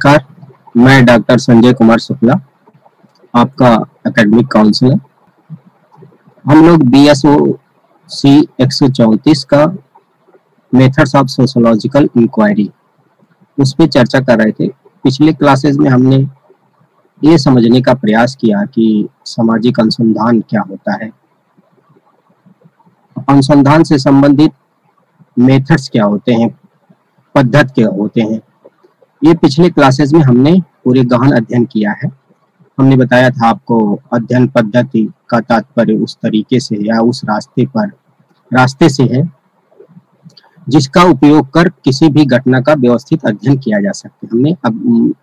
नमस्कार, मैं डॉक्टर संजय कुमार शुक्ला, आपका एकेडमिक काउंसलर। हम लोग BSOC 134 का मेथड्स ऑफ सोशोलॉजिकल इंक्वायरी उस पर चर्चा कर रहे थे। पिछले क्लासेस में हमने ये समझने का प्रयास किया कि सामाजिक अनुसंधान क्या होता है, अनुसंधान से संबंधित मेथड्स क्या होते हैं, पद्धति क्या होते हैं। ये पिछले क्लासेस में हमने पूरे गहन अध्ययन किया है। हमने बताया था आपको अध्ययन पद्धति का तात्पर्य उस तरीके से या उस रास्ते से है जिसका उपयोग कर किसी भी घटना का व्यवस्थित अध्ययन किया जा सकता है। हमने अब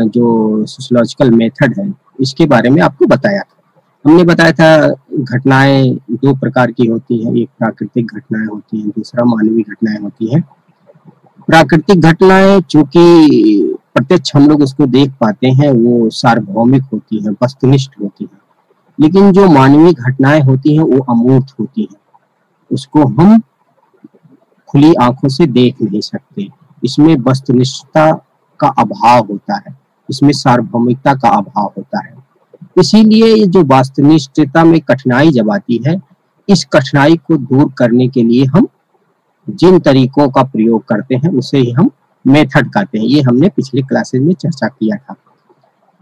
जो सोशियोलॉजिकल मेथड है इसके बारे में आपको बताया था। हमने बताया था घटनाएं दो प्रकार की होती हैं, एक प्राकृतिक घटनाएं होती हैं, दूसरा मानवीय घटनाएं होती हैं। प्राकृतिक घटनाएं चूंकि प्रत्यक्ष हम लोग उसको देख पाते हैं, वो सार्वभौमिक होती हैं, वस्तुनिष्ठ होती हैं, लेकिन जो मानवीय घटनाएं होती हैं वो अमूर्त होती हैं, उसको हम खुली आंखों से देख नहीं सकते। इसमें वस्तुनिष्ठता का अभाव होता है, इसमें सार्वभौमिकता का अभाव होता है। इसीलिए ये जो वस्तुनिष्ठता में कठिनाई जब आती है, इस कठिनाई को दूर करने के लिए हम जिन तरीकों का प्रयोग करते हैं उसे ही हम मेथड कहते हैं। ये हमने पिछले क्लासेस में चर्चा किया था।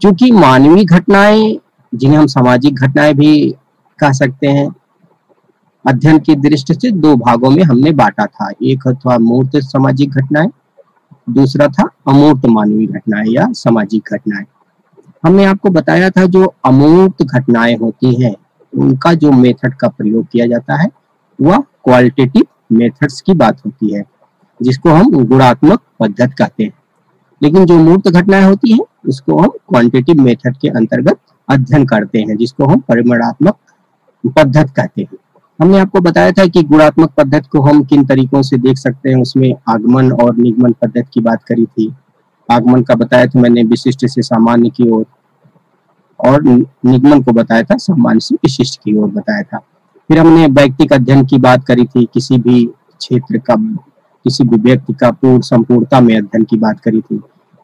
क्योंकि मानवीय घटनाएं, जिन्हें हम सामाजिक घटनाएं भी कह सकते हैं, अध्ययन की दृष्टि से दो भागों में हमने बांटा था। एक था मूर्त सामाजिक घटनाएं, दूसरा था अमूर्त मानवीय घटनाएं या सामाजिक घटनाएं। हमने आपको बताया था जो अमूर्त घटनाएं होती हैं उनका जो मेथड का प्रयोग किया जाता है वह क्वालिटेटिव मेथड्स की बात होती है, जिसको हम गुणात्मक पद्धति कहते हैं। लेकिन जो मूर्त घटनाएं होती हैं उसको हम क्वांटिटेटिव मेथड के अंतर्गत अध्ययन करते हैं, जिसको हम परिमाणात्मक पद्धति कहते हैं। हमने आपको बताया था कि गुणात्मक पद्धति को हम किन तरीकों से देख सकते हैं। उसमें आगमन और निगमन पद्धति की बात करी थी। आगमन का बताया था मैंने विशिष्ट से सामान्य की ओर, और निगमन को बताया था सामान्य से विशिष्ट की ओर बताया था। फिर हमने व्यक्तिगत अध्ययन की बात करी थी, किसी भी क्षेत्र का, किसी भी व्यक्ति का पूर्ण संपूर्णता में अध्ययन की बात करी थी।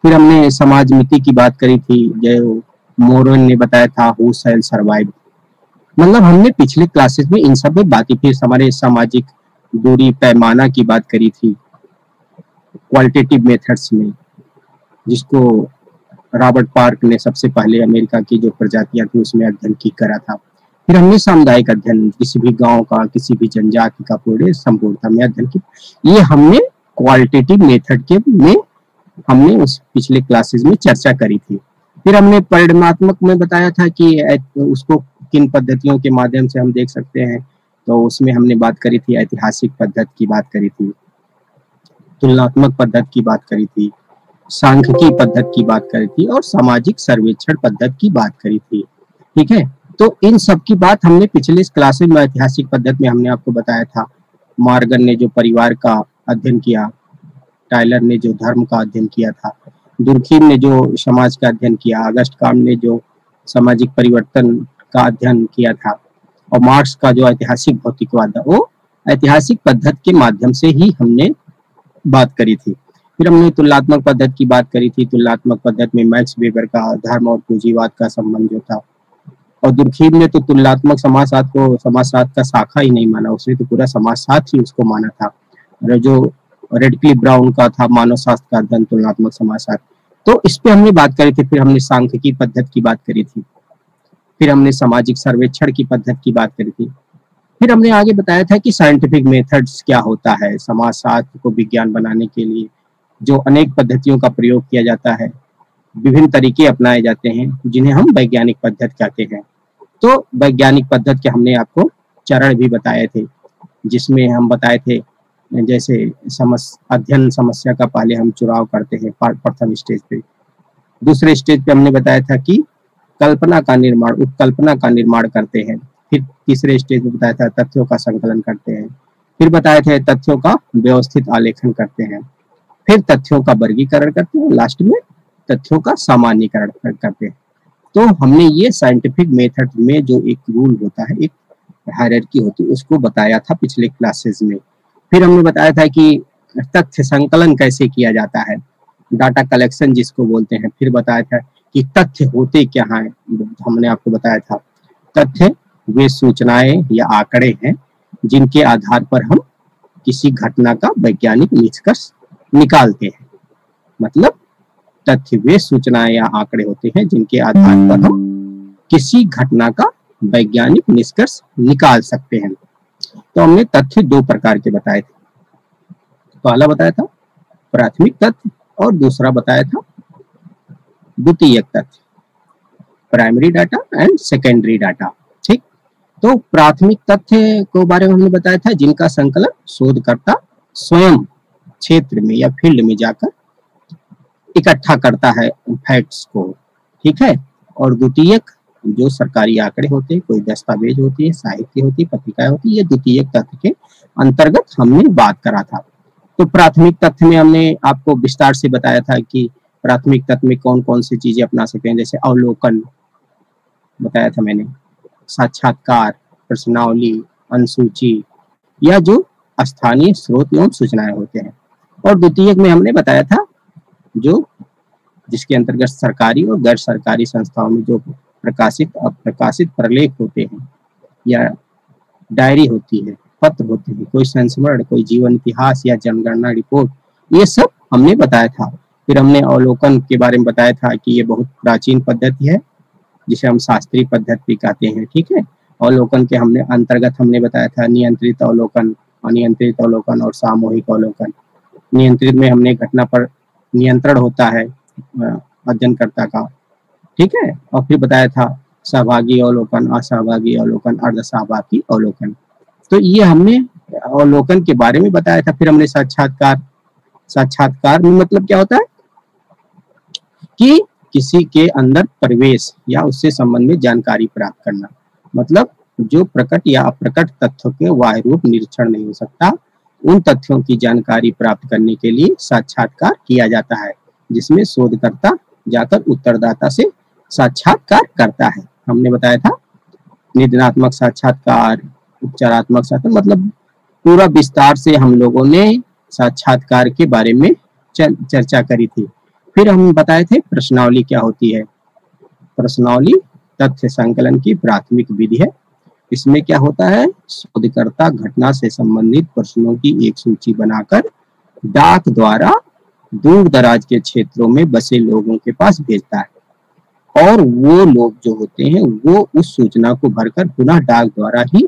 फिर हमने समाजमिति की बात करी थी, जो मोरन ने बताया था हु शैल सर्वाइव। मतलब हमने पिछले क्लासेस में इन सब में बातें, फिर हमारे सामाजिक दूरी पैमाना की बात करी थी क्वालिटेटिव मेथड्स में, जिसको रॉबर्ट पार्क ने सबसे पहले अमेरिका की जो प्रजातियां थी उसमें अध्ययन की करा था। फिर हमने सामुदायिक अध्ययन, किसी भी गांव का, किसी भी जनजाति का पूरे संपूर्णता में अध्ययन की। ये हमने क्वालिटेटिव मेथड के में हमने उस पिछले क्लासेस में चर्चा करी थी। फिर हमने परिमाणात्मक में बताया था कि उसको किन पद्धतियों के माध्यम से हम देख सकते हैं। तो उसमें हमने बात करी थी ऐतिहासिक पद्धति की बात करी थी, तुलनात्मक पद्धति की बात करी थी, सांख्यिकी पद्धति की बात करी थी और सामाजिक सर्वेक्षण पद्धति की बात करी थी। ठीक है, तो इन सब की बात हमने पिछले क्लास में ऐतिहासिक पद्धति में हमने आपको बताया था। मॉर्गन ने जो परिवार का अध्ययन किया, टाइलर ने जो धर्म का अध्ययन किया था, दुर्खीम ने जो समाज का अध्ययन किया, अगस्ट कॉम्टे ने जो सामाजिक परिवर्तन का अध्ययन किया था, और मार्क्स का जो ऐतिहासिक भौतिकवाद है, वो ऐतिहासिक पद्धति के माध्यम से ही हमने बात करी थी। फिर हमने तुलनात्मक पद्धति की बात करी थी। तुलनात्मक पद्धति में मैक्स वेबर का धर्म और पूंजीवाद का संबंध जो था, और दुर्खीम ने तो तुलनात्मक समाजशास्त्र को समाजशास्त्र का शाखा ही नहीं माना, उसने तो पूरा समाजशास्त्र ही उसको माना था। और जो रेडक्लिफ ब्राउन का था मानव शास्त्र का अध्ययन तुलनात्मक समाजशास्त्र, तो इस पे हमने बात करी थी। फिर हमने सांख्यिकी पद्धति की बात करी थी। फिर हमने सामाजिक सर्वेक्षण की पद्धति की बात करी थी। फिर हमने आगे बताया था कि साइंटिफिक मेथड्स क्या होता है। समाजशास्त्र को विज्ञान बनाने के लिए जो अनेक पद्धतियों का प्रयोग किया जाता है, विभिन्न तरीके अपनाए जाते हैं, जिन्हें हम वैज्ञानिक पद्धति कहते हैं। तो वैज्ञानिक पद्धति के हमने आपको चरण भी बताए थे, जिसमें हम बताए थे जैसे अध्ययन समस्या का पहले हम चुनाव करते हैं प्रथम स्टेज पे। दूसरे स्टेज पे हमने बताया था कि कल्पना का निर्माण, उपकल्पना का निर्माण करते हैं। फिर तीसरे स्टेज में बताया था तथ्यों का संकलन करते हैं। फिर बताए थे तथ्यों का व्यवस्थित आलेखन करते हैं। फिर तथ्यों का वर्गीकरण करते हैं, लास्ट में तथ्यों का सामान्यीकरण करते हैं। तो हमने ये साइंटिफिक मेथड में जो एक रूल होता है, एक हायरार्की होती है, उसको बताया था पिछले क्लासेस में। फिर हमने बताया था कि तथ्य संकलन कैसे किया जाता है। डाटा कलेक्शन जिसको बोलते हैं। फिर बताया था कि तथ्य होते क्या हैं, हमने आपको बताया था तथ्य वे सूचनाएं या आंकड़े हैं जिनके आधार पर हम किसी घटना का वैज्ञानिक निष्कर्ष निकालते हैं। मतलब तथ्य वे सूचनाएं या आंकड़े होते हैं जिनके आधार पर हम किसी घटना का वैज्ञानिक निष्कर्ष निकाल सकते हैं। तो हमने तथ्य दो प्रकार के बताए थे। पहला बताया था प्राथमिक तथ्य और दूसरा बताया था द्वितीयक तथ्य, primary data and secondary data. ठीक, तो प्राथमिक तथ्य को बारे में हमने बताया था जिनका संकलन शोधकर्ता स्वयं क्षेत्र में या फील्ड में जाकर इकट्ठा करता है फैक्ट्स को। ठीक है, और द्वितीयक जो सरकारी आंकड़े होते हैं, कोई दस्तावेज होती है, साहित्य होती है, पत्रिकाएं होती है, ये द्वितीयक तथ्य के अंतर्गत हमने बात करा था। तो प्राथमिक तथ्य में हमने आपको विस्तार से बताया था कि प्राथमिक तथ्य में कौन कौन सी चीजें अपना सकते हैं, जैसे अवलोकन बताया था मैंने, साक्षात्कार, प्रश्नावली, अनुसूची या जो स्थानीय स्रोत एवं सूचनाएं होते हैं। और द्वितीयक में हमने बताया था जो जिसके अंतर्गत सरकारी और गैर सरकारी संस्थाओं में जो प्रकाशित अप्रकाशित प्रलेख होते हैं या डायरी होती है, पत्र होते हैं, कोई संस्मरण, कोई जीवन इतिहास या जनगणना रिपोर्ट, ये सब हमने बताया था। फिर हमने अवलोकन के बारे में बताया था कि ये बहुत प्राचीन पद्धति है जिसे हम शास्त्रीय पद्धति कहते हैं। ठीक है, अवलोकन के हमने अंतर्गत हमने बताया था नियंत्रित अवलोकन, अनियंत्रित अवलोकन और सामूहिक अवलोकन। नियंत्रित में हमने घटना पर नियंत्रण होता है अध्ययनकर्ता का। ठीक है, और फिर बताया था सहभागी अवलोकन, असहभागी अवलोकन, अर्धसहभागी अवलोकन। तो ये हमने अवलोकन के बारे में बताया था। फिर हमने साक्षात्कार, साक्षात्कार में मतलब क्या होता है कि किसी के अंदर प्रवेश या उससे संबंधित जानकारी प्राप्त करना, मतलब जो प्रकट या अप्रकट तथ्यों के बाह्य रूप निरीक्षण नहीं हो सकता, उन तथ्यों की जानकारी प्राप्त करने के लिए साक्षात्कार किया जाता है, जिसमें शोधकर्ता जाकर उत्तरदाता से साक्षात्कार करता है। हमने बताया था निदानात्मक साक्षात्कार, उपचारात्मक साक्षात्कार, मतलब पूरा विस्तार से हम लोगों ने साक्षात्कार के बारे में चर्चा करी थी। फिर हम बताए थे प्रश्नावली क्या होती है। प्रश्नावली तथ्य संकलन की प्राथमिक विधि है। इसमें क्या होता है, शोधकर्ता घटना से संबंधित प्रश्नों की एक सूची बनाकर डाक द्वारा दूर दराज के क्षेत्रों में बसे लोगों के पास भेजता है और वो लोग जो होते हैं वो उस सूचना को भरकर पुनः डाक द्वारा ही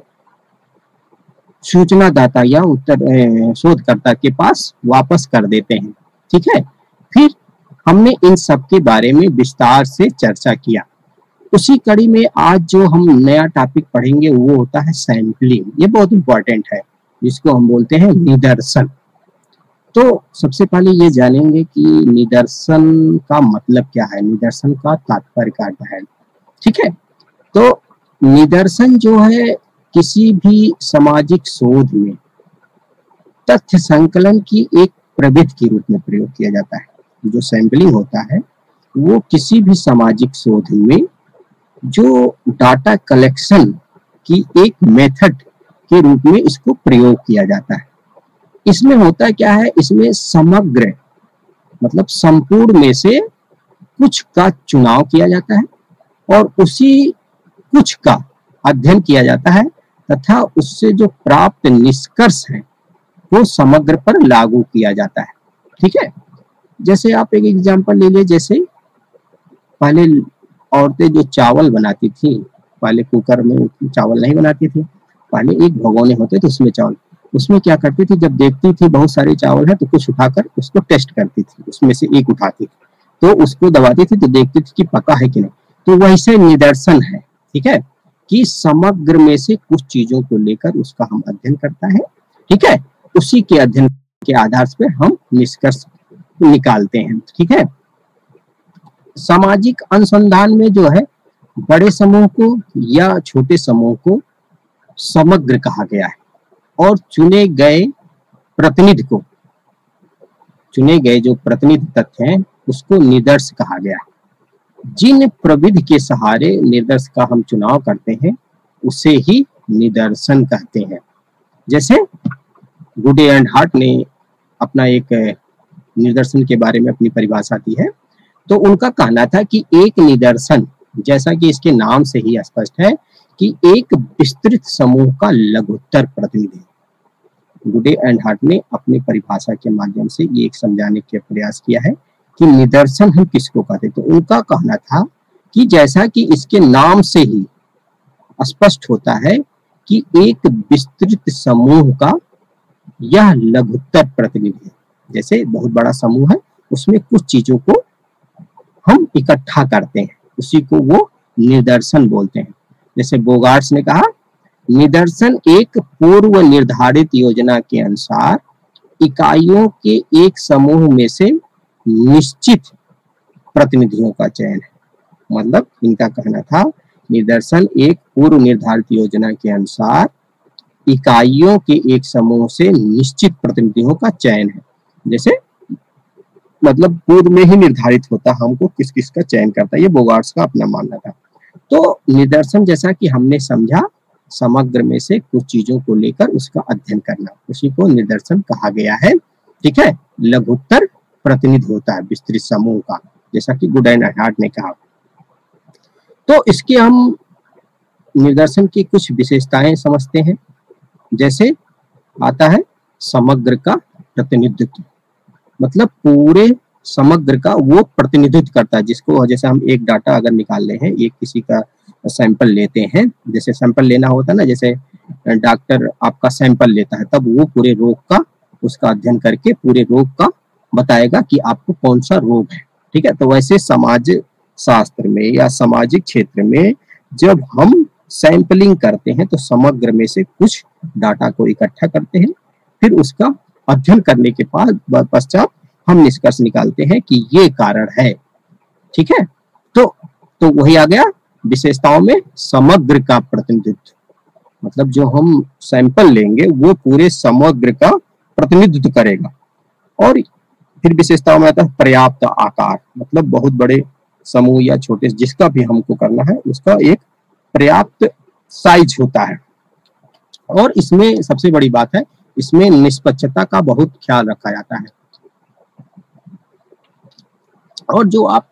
सूचनादाता या उत्तर शोधकर्ता के पास वापस कर देते हैं। ठीक है, फिर हमने इन सब के बारे में विस्तार से चर्चा किया। उसी कड़ी में आज जो हम नया टॉपिक पढ़ेंगे वो होता है सैंपलिंग। ये बहुत इंपॉर्टेंट है, जिसको हम बोलते हैं निदर्शन। तो सबसे पहले ये जानेंगे कि निदर्शन का मतलब क्या है, निदर्शन का तात्पर्य क्या है। ठीक है, तो निदर्शन जो है किसी भी सामाजिक शोध में तथ्य संकलन की एक प्रविधि के रूप में प्रयोग किया जाता है। जो सैंपलिंग होता है वो किसी भी सामाजिक शोध में जो डाटा कलेक्शन की एक मेथड के रूप में इसको प्रयोग किया जाता है। इसमें होता क्या है, इसमें समग्र मतलब संपूर्ण में से कुछ का चुनाव किया जाता है और उसी कुछ का अध्ययन किया जाता है तथा उससे जो प्राप्त निष्कर्ष है वो समग्र पर लागू किया जाता है। ठीक है, जैसे आप एक एग्जांपल ले लीजिए, जैसे पहले औरतें जो चावल बनाती थी, पहले कुकर में चावल नहीं बनाती थी, पहले एक भगोने होते थे उसमें चावल, उसमें क्या करती थी, जब देखती थी बहुत सारे चावल है तो कुछ उठाकर उसको टेस्ट करती थी, उसमें से एक उठाती थी तो उसको दबाती थी तो देखती थी कि पका है कि नहीं। तो वैसे निदर्शन है, ठीक है, कि समग्र में से कुछ चीजों को लेकर उसका हम अध्ययन करता है। ठीक है, उसी के अध्ययन के आधार पर हम निष्कर्ष निकालते हैं। ठीक है, सामाजिक अनुसंधान में जो है बड़े समूह को या छोटे समूह को समग्र कहा गया है और चुने गए जो प्रतिनिधि तथ्य हैं उसको निदर्श कहा गया है। जिन प्रविधि के सहारे निदर्श का हम चुनाव करते हैं उसे ही निदर्शन कहते हैं। जैसे गुडे एंड हार्ट ने अपना एक निदर्शन के बारे में अपनी परिभाषा दी है। तो उनका कहना था कि एक निदर्शन, जैसा कि इसके नाम से ही स्पष्ट है, कि एक विस्तृत समूह का लघुत्तर प्रतिनिधि। गुडे एंड हार्ट ने अपनी परिभाषा के माध्यम से ये एक समझाने का प्रयास किया है कि निदर्शन हम किसको कहते हैं। तो उनका कहना था कि जैसा कि इसके नाम से ही स्पष्ट होता है कि एक विस्तृत समूह का यह लघुत्तर प्रतिनिधि है। जैसे बहुत बड़ा समूह है, उसमें कुछ चीजों को हम इकट्ठा करते हैं, उसी को वो निदर्शन बोलते हैं। जैसे बोगार्ट्स ने कहा, निदर्शन एक पूर्व निर्धारित योजना के अनुसार इकाइयों के एक समूह में से निश्चित प्रतिनिधियों का चयन है। मतलब इनका कहना था, निदर्शन एक पूर्व निर्धारित योजना के अनुसार इकाइयों के एक समूह से निश्चित प्रतिनिधियों का चयन है। जैसे मतलब पूर्व में ही निर्धारित होता हमको किस किस का चयन करता है, ये बोगार्ट्स का अपना मानना था। तो निदर्शन जैसा कि हमने समझा, समग्र में से कुछ चीजों को लेकर उसका अध्ययन करना, उसी को निदर्शन कहा गया है। ठीक है, लघुत्तर प्रतिनिधि होता है विस्तृत समूह का, जैसा कि गुड एंड हार्ट ने कहा। तो इसके हम निदर्शन की कुछ विशेषताएं समझते हैं। जैसे आता है समग्र का प्रतिनिधित्व, मतलब पूरे समग्र का वो प्रतिनिधित्व करता है, जिसको जैसे हम एक डाटा अगर निकाल ले हैं, एक किसी का सैंपल लेते हैं, जैसे सैंपल लेना होता है ना, जैसे डॉक्टर आपका सैंपल लेता है, तब वो पूरे रोग का उसका अध्ययन करके पूरे रोग का बताएगा कि आपको कौन सा रोग है। ठीक है, तो वैसे समाज शास्त्र में या सामाजिक क्षेत्र में जब हम सैंपलिंग करते हैं तो समग्र में से कुछ डाटा को इकट्ठा करते हैं, फिर उसका अध्ययन करने के पश्चात हम निष्कर्ष निकालते हैं कि ये कारण है। ठीक है, तो वही आ गया विशेषताओं में समग्र का प्रतिनिधित्व, मतलब जो हम सैंपल लेंगे वो पूरे समग्र का प्रतिनिधित्व करेगा। और फिर विशेषताओं में आता है पर्याप्त आकार, मतलब बहुत बड़े समूह या छोटे जिसका भी हमको करना है उसका एक पर्याप्त साइज होता है। और इसमें सबसे बड़ी बात है, इसमें निष्पक्षता का बहुत ख्याल रखा जाता है। और जो आप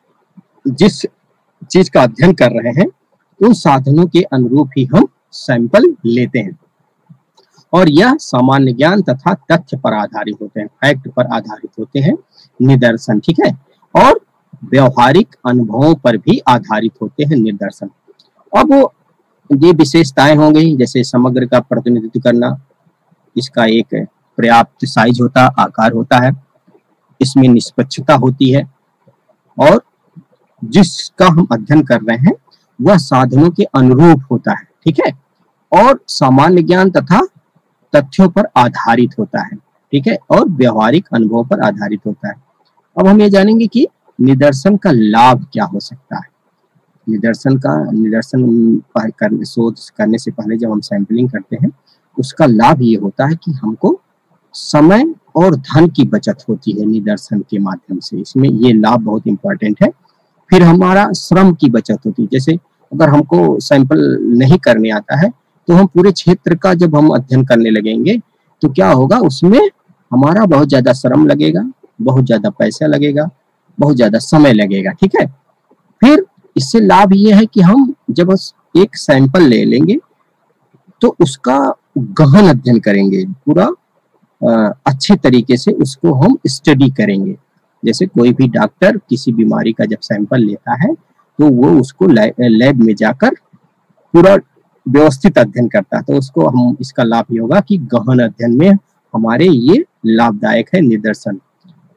जिस चीज का अध्ययन कर रहे हैं उन साधनों के अनुरूप ही हम सैंपल लेते हैं। और यह सामान्य ज्ञान तथा तथ्य पर आधारित होते हैं, फैक्ट पर आधारित होते हैं निदर्शन। ठीक है, और व्यवहारिक अनुभवों पर भी आधारित होते हैं निदर्शन। अब ये विशेषताएं हो गई, जैसे समग्र का प्रतिनिधित्व करना, इसका एक पर्याप्त साइज होता आकार होता है, इसमें निष्पक्षता होती है, और जिसका हम अध्ययन कर रहे हैं वह साधनों के अनुरूप होता है। ठीक है, और सामान्य ज्ञान तथा तथ्यों पर आधारित होता है। ठीक है, और व्यवहारिक अनुभव पर आधारित होता है। अब हम ये जानेंगे कि निदर्शन का लाभ क्या हो सकता है। निदर्शन शोध करने से पहले जब हम सैंपलिंग करते हैं उसका लाभ ये होता है कि हमको समय और धन की बचत होती है निदर्शन के माध्यम से, इसमें ये लाभ बहुत इंपॉर्टेंट है। फिर हमारा श्रम की बचत होती है, जैसे अगर हमको सैंपल नहीं करने आता है तो हम पूरे क्षेत्र का जब हम अध्ययन करने लगेंगे तो क्या होगा, उसमें हमारा बहुत ज्यादा श्रम लगेगा, बहुत ज्यादा पैसा लगेगा, बहुत ज्यादा समय लगेगा। ठीक है, फिर इससे लाभ ये है कि हम जब एक सैंपल ले लेंगे तो उसका गहन अध्ययन करेंगे, पूरा अच्छे तरीके से उसको हम स्टडी करेंगे। जैसे कोई भी डॉक्टर किसी बीमारी का जब सैंपल लेता है तो वो उसको लैब में जाकर पूरा व्यवस्थित अध्ययन करता है, तो उसको हम इसका लाभ ये होगा कि गहन अध्ययन में हमारे ये लाभदायक है निदर्शन।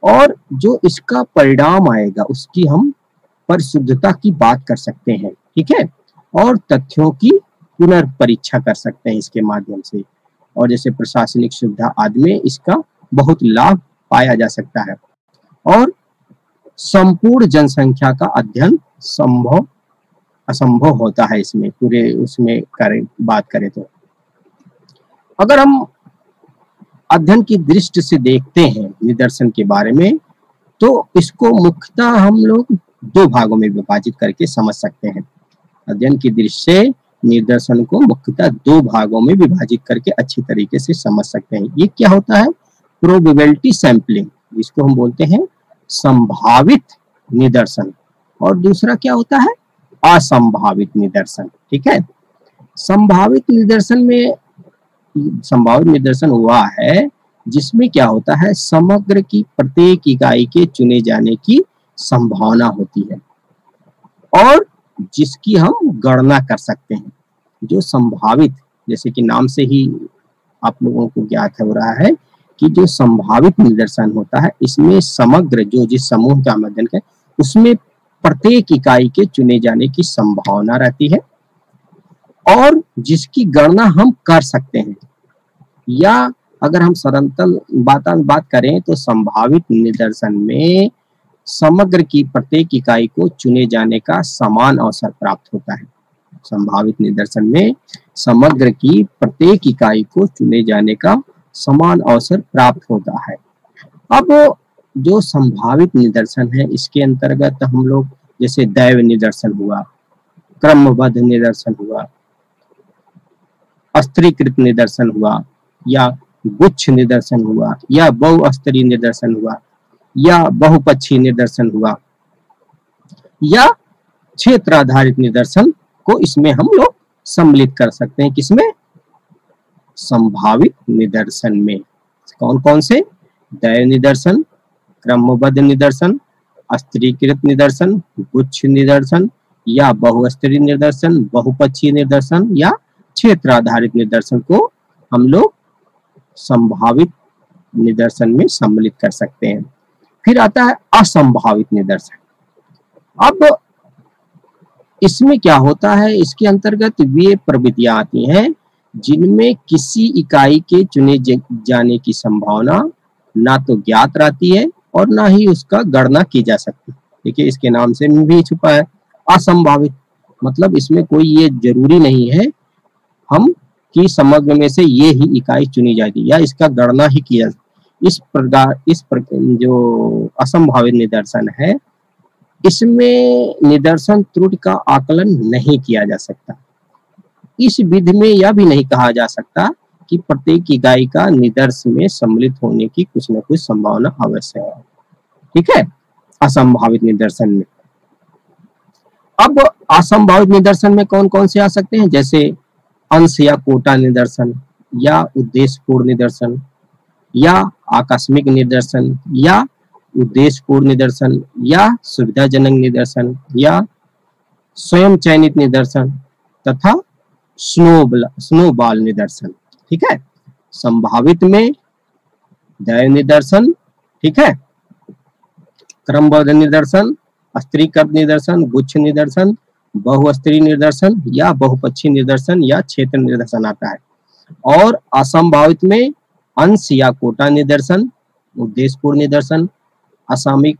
और जो इसका परिणाम आएगा उसकी हम परिशुद्धता की बात कर सकते हैं। ठीक है, और तथ्यों की पुनर्परीक्षा कर सकते हैं इसके माध्यम से, और जैसे प्रशासनिक सुविधा आदि में इसका बहुत लाभ पाया जा सकता है। और संपूर्ण जनसंख्या का अध्ययन असंभव होता है इसमें, पूरे उसमें बात करें तो। अगर हम अध्ययन की दृष्टि से देखते हैं निदर्शन के बारे में तो इसको मुख्यतः हम लोग दो भागों में विभाजित करके समझ सकते हैं। अध्ययन की दृष्टि से निदर्शन को मुख्यतः दो भागों में विभाजित करके अच्छी तरीके से समझ सकते हैं। ये क्या होता है, प्रोबेबिलिटी सैंपलिंग जिसको हम बोलते हैं संभावित निदर्शन, और दूसरा क्या होता है, असंभावित निदर्शन। ठीक है, संभावित निदर्शन में, संभावित निदर्शन हुआ है जिसमें क्या होता है, समग्र की प्रत्येक इकाई के चुने जाने की संभावना होती है और जिसकी हम गणना कर सकते हैं। जो संभावित, जैसे कि नाम से ही आप लोगों को ज्ञात हो रहा है कि जो संभावित निदर्शन होता है, इसमें समग्र जो जिस समूह का हम अध्ययन करें उसमें प्रत्येक इकाई के चुने जाने की संभावना रहती है और जिसकी गणना हम कर सकते हैं। या अगर हम सरलतल बात करें तो संभावित निदर्शन में समग्र की प्रत्येक इकाई को चुने जाने का समान अवसर प्राप्त होता है। संभावित निदर्शन में समग्र की प्रत्येक इकाई को चुने जाने का समान अवसर प्राप्त होता है। अब जो संभावित निदर्शन है इसके अंतर्गत हम लोग जैसे दैव निदर्शन हुआ, क्रमबद्ध निदर्शन हुआ, स्तरीकृत निदर्शन हुआ, या गुच्छ निदर्शन हुआ, या बहुस्तरीय निदर्शन हुआ, या बहुपक्षीय निदर्शन हुआ, या क्षेत्र आधारित निदर्शन को इसमें हम लोग सम्मिलित कर सकते हैं। किसमें? संभावित निदर्शन में। कौन कौन से? दैव निदर्शन, क्रमबद्ध निदर्शन, स्तरीकृत निदर्शन, गुच्छ निदर्शन, या बहुस्तरीय निदर्शन, बहुपक्षीय निदर्शन, या क्षेत्र आधारित निदर्शन को हम लोग संभावित निदर्शन में सम्मिलित कर सकते हैं। फिर आता है असंभावित निदर्शन। अब इसमें क्या होता है, इसके अंतर्गत वे प्रविधियां आती हैं जिनमें किसी इकाई के चुने जाने की संभावना ना तो ज्ञात रहती है और ना ही उसका गणना की जा सकती। देखिए इसके नाम से भी छुपा है असंभावित, मतलब इसमें कोई ये जरूरी नहीं है हम कि समग्र में से ये ही इकाई चुनी जाएगी या इसका गणना ही किया। इस प्रकार जो असंभावित निदर्शन है इसमें निदर्शन त्रुटि का आकलन नहीं किया जा सकता। इस विधि में यह भी नहीं कहा जा सकता कि प्रत्येक इकाई का निदर्श में सम्मिलित होने की कुछ न कुछ संभावना अवश्य है। ठीक है, असंभावित निदर्शन में। अब असंभावित निदर्शन में कौन कौन से आ सकते हैं, जैसे अंश या कोटा निदर्शन, या उद्देश्यपूर्ण निदर्शन, या आकस्मिक निदर्शन, या उद्देश्यपूर्ण निदर्शन, या सुविधाजनक निदर्शन, या स्वयं चयनित निदर्शन, तथा स्नोबॉल निदर्शन। ठीक है, संभावित में दैव निदर्शन, ठीक है, क्रमबद्ध निदर्शन, स्तरीकृत निदर्शन, गुच्छ निदर्शन, बहुस्तरीय निदर्शन, या बहुपक्षीय निदर्शन, या क्षेत्र निदर्शन आता है। और असंभावित में अंश या कोटा निदर्शन, उद्देश्यपूर्ण निदर्शन, असामयिक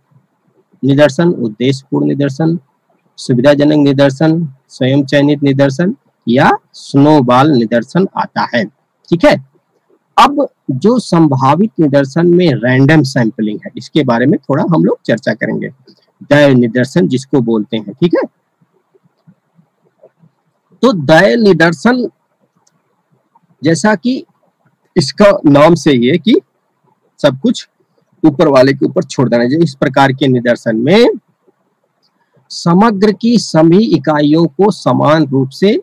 निदर्शन, उद्देश्यपूर्ण निदर्शन, सुविधाजनक निदर्शन, स्वयं चयनित निदर्शन, या स्नोबॉल निदर्शन आता है। ठीक है, अब जो संभावित निदर्शन में रैंडम सैंपलिंग है इसके बारे में थोड़ा हम लोग चर्चा करेंगे। दैव निदर्शन जिसको बोलते हैं, ठीक है, तो दैव निदर्शन जैसा कि इसका नाम से ये कि सब कुछ ऊपर वाले के ऊपर छोड़ देना चाहिए। इस प्रकार के निदर्शन में समग्र की सभी इकाइयों को समान रूप से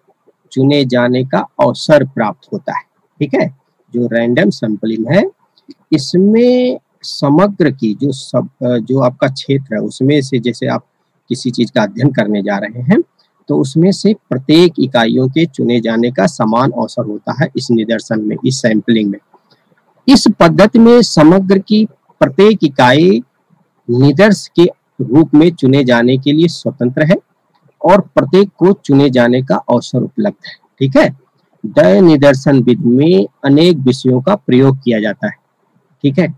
चुने जाने का अवसर प्राप्त होता है। ठीक है, जो रैंडम सैंपलिंग है इसमें समग्र की जो आपका क्षेत्र है उसमें से, जैसे आप किसी चीज का अध्ययन करने जा रहे हैं तो उसमें से प्रत्येक इकाइयों के चुने जाने का समान अवसर होता है इस निदर्शन में, इस सैंपलिंग में। इस पद्धति में समग्र की प्रत्येक इकाई निदर्श के रूप में चुने जाने के लिए स्वतंत्र है और प्रत्येक को चुने जाने का अवसर उपलब्ध है। ठीक है, दैव निदर्शन विधि में अनेक विषयों का प्रयोग किया जाता है। ठीक है,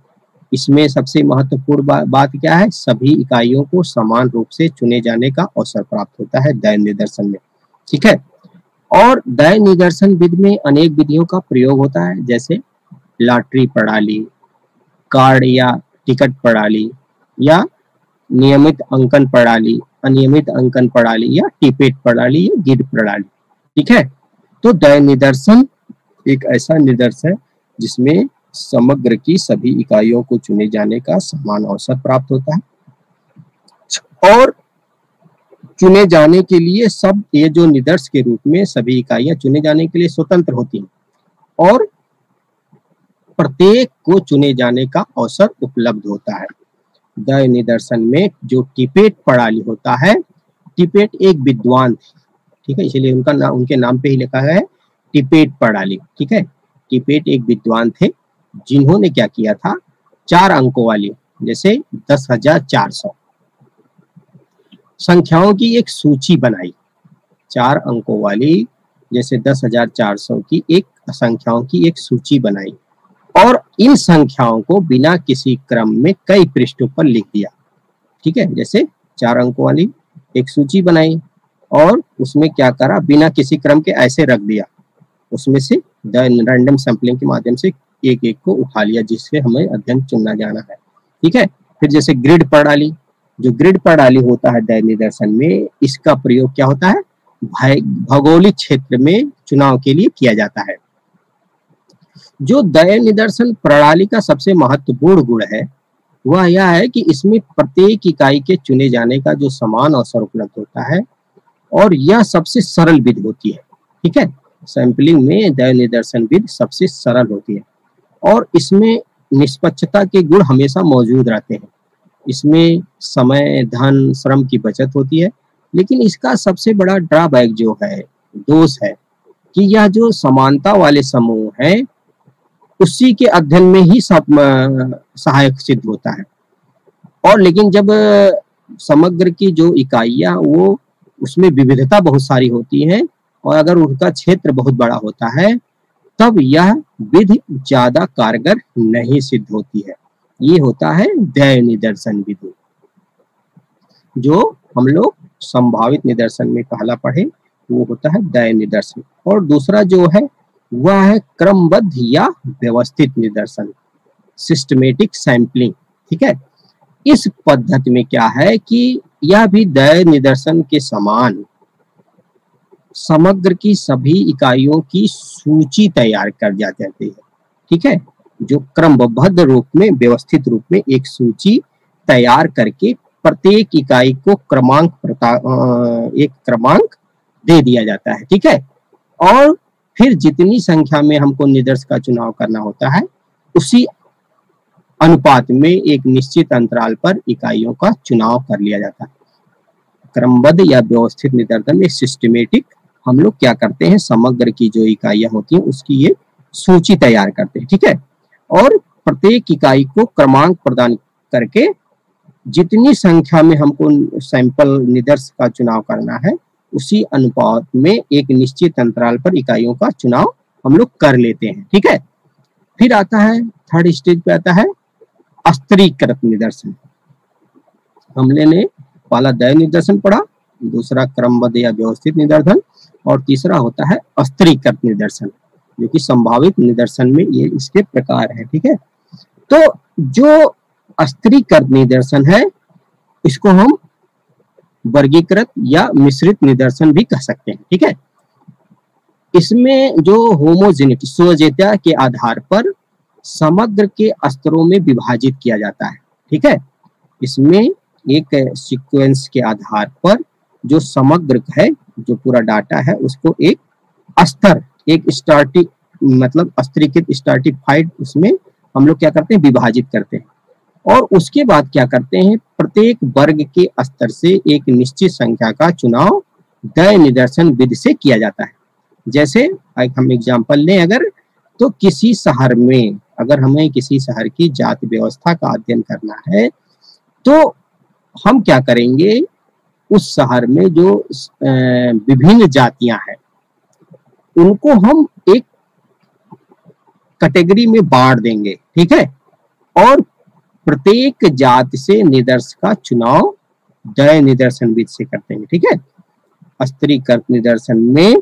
इसमें सबसे महत्वपूर्ण बात क्या है, सभी इकाइयों को समान रूप से चुने जाने का अवसर प्राप्त होता है दैव निदर्शन में। ठीक है, और दैव निदर्शन विधि में अनेक विधियों का प्रयोग होता है, जैसे लॉटरी प्रणाली, कार्ड या टिकट प्रणाली, या नियमित अंकन प्रणाली, अनियमित अंकन प्रणाली, या टिपेट प्रणाली, या गिड प्रणाली। ठीक है, तो दैव निदर्शन एक ऐसा निदर्शन है जिसमें समग्र की सभी इकाइयों को चुने जाने का समान अवसर प्राप्त होता है और चुने जाने के लिए सब ये जो निदर्श के रूप में सभी इकाइयां चुने जाने के लिए स्वतंत्र होती हैं और प्रत्येक को चुने जाने का अवसर उपलब्ध होता है। दय निदर्शन में जो टिपेट प्रणाली होता है, टिपेट एक विद्वान थे, ठीक है, इसलिए उनके नाम पे ही लिखा है टिपेट प्रणाली, ठीक है। टिपेट एक विद्वान थे जिन्होंने क्या किया था, 4 अंकों वाली जैसे 10,400 संख्याओं की एक सूची बनाई, 4 अंकों वाली जैसे 10,400 की एक संख्याओं की एक सूची बनाई और इन संख्याओं को बिना किसी क्रम में कई पृष्ठों पर लिख दिया, ठीक है। जैसे 4 अंकों वाली एक सूची बनाई और उसमें क्या करा, बिना किसी क्रम के ऐसे रख दिया, उसमें से रैंडम सैंपलिंग के माध्यम से एक एक को उठा लिया जिससे हमें अध्ययन चुनना जाना है, ठीक है। फिर जैसे ग्रिड प्रणाली, जो ग्रिड प्रणाली होता है दय निदर्शन में, इसका प्रयोग क्या होता है, भौगोलिक क्षेत्र में चुनाव के लिए किया जाता है। जो दय निदर्शन प्रणाली का सबसे महत्वपूर्ण गुण है वह यह है कि इसमें प्रत्येक इकाई के चुने जाने का जो समान अवसर उपलब्ध होता है और यह सबसे सरल विधि होती है, ठीक है। सैंपलिंग में दय निदर्शन विधि सबसे सरल होती है और इसमें निष्पक्षता के गुण हमेशा मौजूद रहते हैं। इसमें समय, धन, श्रम की बचत होती है, लेकिन इसका सबसे बड़ा ड्रॉबैक जो है, दोष है कि यह जो समानता वाले समूह है उसी के अध्ययन में ही सहायक सिद्ध होता है और लेकिन जब समग्र की जो इकाइयां वो उसमें विविधता बहुत सारी होती है और अगर उनका क्षेत्र बहुत बड़ा होता है तब यह विधि ज्यादा कारगर नहीं सिद्ध होती है। ये होता है दय निदर्शन विधि, जो हम लोग संभावित निदर्शन में पहला पढ़े वो होता है दय निदर्शन और दूसरा जो है वह है क्रमबद्ध या व्यवस्थित निदर्शन, सिस्टमेटिक सैंपलिंग, ठीक है। इस पद्धति में क्या है कि यह भी दय निदर्शन के समान समग्र की सभी इकाइयों की सूची तैयार कर जाती है, ठीक है, जो क्रमबद्ध रूप में, व्यवस्थित रूप में एक सूची तैयार करके प्रत्येक इकाई को एक क्रमांक दे दिया जाता है, ठीक है। और फिर जितनी संख्या में हमको निदर्श का चुनाव करना होता है उसी अनुपात में एक निश्चित अंतराल पर इकाइयों का चुनाव कर लिया जाता है। क्रमबद्ध या व्यवस्थित निदर्शन में सिस्टमेटिक हम लोग क्या करते हैं, समग्र की जो इकाइयां होती हैं उसकी ये सूची तैयार करते हैं, ठीक है, और प्रत्येक इकाई को क्रमांक प्रदान करके जितनी संख्या में हमको सैंपल निदर्श का चुनाव करना है उसी अनुपात में एक निश्चित अंतराल पर इकाइयों का चुनाव हम लोग कर लेते हैं, ठीक है। फिर आता है थर्ड स्टेज पे आता है स्तरीकृत निदर्शन। हमने ने पहला दय निदर्शन पढ़ा, दूसरा क्रमबद्ध या व्यवस्थित निदर्शन और तीसरा होता है स्तरीकृत निदर्शन, जो कि संभावित निदर्शन में ये इसके प्रकार है, ठीक है। तो जो स्तरीकृत निदर्शन है इसको हम वर्गीकृत या मिश्रित निदर्शन भी कह सकते हैं, ठीक है। इसमें जो होमोजेनिटी, स्वजेयता के आधार पर समग्र के स्तरों में विभाजित किया जाता है, ठीक है। इसमें एक सीक्वेंस के आधार पर जो समग्र है, जो पूरा डाटा है उसको एक स्तर, एक स्टार्टिंग मतलब स्तरीकृत स्ट्रैटिफाइड उसमें हम लोग क्या करते हैं, विभाजित करते हैं और उसके बाद क्या करते हैं, प्रत्येक वर्ग के स्तर से एक निश्चित संख्या का चुनाव दय निदर्शन विधि से किया जाता है। जैसे हम एग्जांपल लें अगर, तो किसी शहर में अगर हमें किसी शहर की जाति व्यवस्था का अध्ययन करना है तो हम क्या करेंगे, उस शहर में जो विभिन्न जातियां हैं उनको हम एक कैटेगरी में बांट देंगे, ठीक है, और प्रत्येक जाति से निदर्श का चुनाव दय निदर्शन विधि से करते हैं, ठीक है। स्तरीकृत निदर्शन में,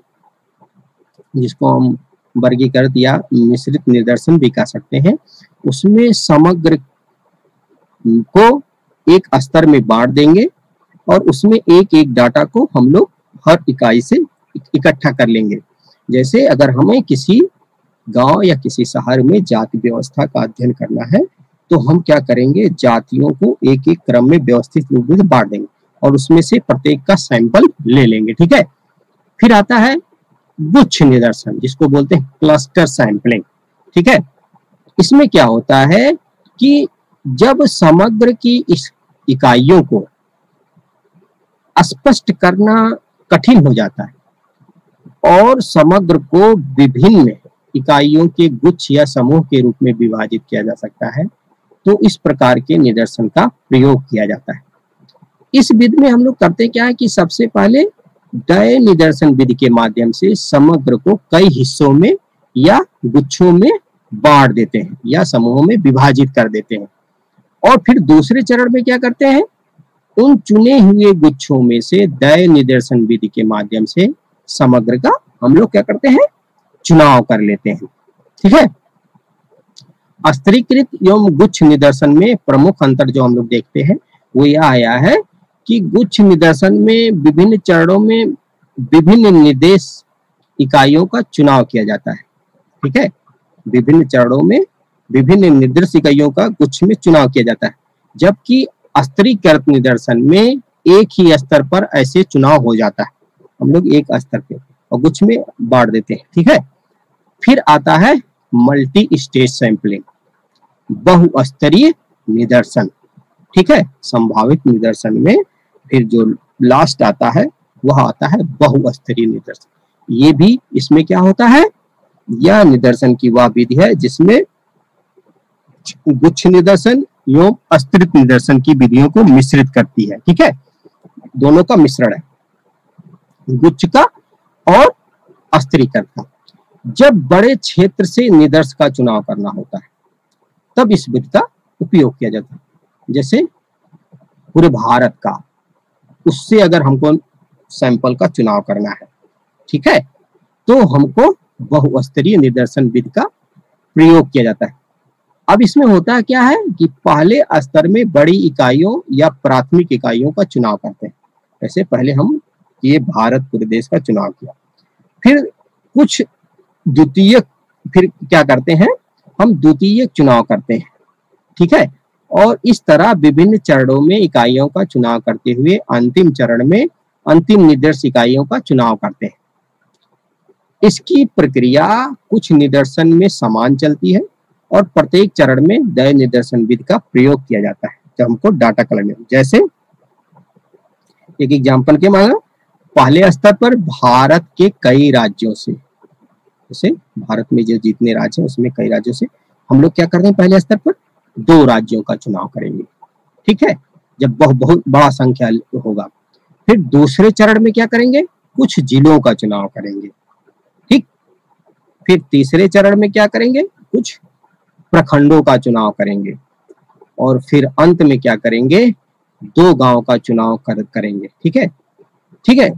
जिसको हम वर्गीकृत या मिश्रित निदर्शन भी कह सकते हैं, उसमें समग्र को एक स्तर में बांट देंगे और उसमें एक एक डाटा को हम लोग हर इकाई से इकट्ठा कर लेंगे। जैसे अगर हमें किसी गांव या किसी शहर में जाति व्यवस्था का अध्ययन करना है तो हम क्या करेंगे, जातियों को एक एक क्रम में व्यवस्थित रूप में बांट देंगे और उसमें से प्रत्येक का सैंपल ले लेंगे। ठीक है। फिर आता है गुच्छ निदर्शन, जिसको बोलते हैं क्लस्टर सैंपलिंग। ठीक है। इसमें क्या होता है कि जब समग्र की इस इकाइयों को स्पष्ट करना कठिन हो जाता है और समग्र को विभिन्न इकाइयों के गुच्छ या समूह के रूप में विभाजित किया जा सकता है, तो इस प्रकार के निदर्शन का प्रयोग किया जाता है। इस विधि में हम लोग करते क्या है कि सबसे पहले डय निदर्शन विधि के माध्यम से समग्र को कई हिस्सों में या गुच्छों में बांट देते हैं या समूहों में विभाजित कर देते हैं, और फिर दूसरे चरण में क्या करते हैं, उन चुने हुए गुच्छों में से डय निदर्शन विधि के माध्यम से समग्र का हम लोग क्या करते हैं, चुनाव कर लेते हैं। ठीक है। स्तरीकृत एवं गुच्छ निदर्शन में प्रमुख अंतर जो हम लोग देखते हैं वो यह आया है कि गुच्छ निदर्शन में विभिन्न चरणों में विभिन्न निर्देश इकाइयों का चुनाव किया जाता है। ठीक है। विभिन्न चरणों में विभिन्न निर्देश इकाइयों का गुच्छ में चुनाव किया जाता है, जबकि स्तरीकृत निदर्शन में एक ही स्तर पर ऐसे चुनाव हो जाता है। हम लोग एक स्तर पे और गुच्छ में बांट देते हैं। ठीक है। फिर आता है मल्टी स्टेज सैंपलिंग, बहुस्तरीय निदर्शन। ठीक है। संभावित निदर्शन में फिर जो लास्ट आता है वह आता है बहुस्तरीय निदर्शन। ये भी इसमें क्या होता है, यह निदर्शन की वह विधि है जिसमें गुच्छ निदर्शन एवं स्तरित निदर्शन की विधियों को मिश्रित करती है। ठीक है। दोनों का मिश्रण है, गुच्छ का और स्तरीकृत का। जब बड़े क्षेत्र से निदर्श का चुनाव करना होता है तब इस विधि का उपयोग किया जाता है। जैसे पूरे भारत का, उससे अगर हमको सैंपल का चुनाव करना है, ठीक है, तो हमको बहुस्तरीय निदर्शन विधि का प्रयोग किया जाता है। अब इसमें होता क्या है कि पहले स्तर में बड़ी इकाइयों या प्राथमिक इकाइयों का चुनाव करते हैं। जैसे पहले हम ये भारत पूरे देश का चुनाव किया, फिर कुछ द्वितीय, फिर क्या करते हैं, हम द्वितीय चुनाव करते हैं। ठीक है। और इस तरह विभिन्न चरणों में इकाइयों का चुनाव करते हुए अंतिम चरण में अंतिम निर्देश इकाइयों का चुनाव करते हैं। इसकी प्रक्रिया कुछ निदर्शन में समान चलती है और प्रत्येक चरण में दय निदर्शन विधि का प्रयोग किया जाता है जब हमको डाटा कलेक्ट। जैसे एक एग्जाम्पल के माना, पहले स्तर पर भारत के कई राज्यों से, जैसे भारत में जो जितने राज्य हैं उसमें कई राज्यों से हम लोग क्या करते हैं, पहले स्तर पर 2 राज्यों का चुनाव करेंगे। ठीक है। जब बहुत बड़ा संख्या होगा, फिर दूसरे चरण में क्या करेंगे, कुछ जिलों का चुनाव करेंगे। ठीक। फिर तीसरे चरण में क्या करेंगे, कुछ प्रखंडों का चुनाव करेंगे, और फिर अंत में क्या करेंगे, 2 गांव का चुनाव करेंगे। ठीक है। ठीक है।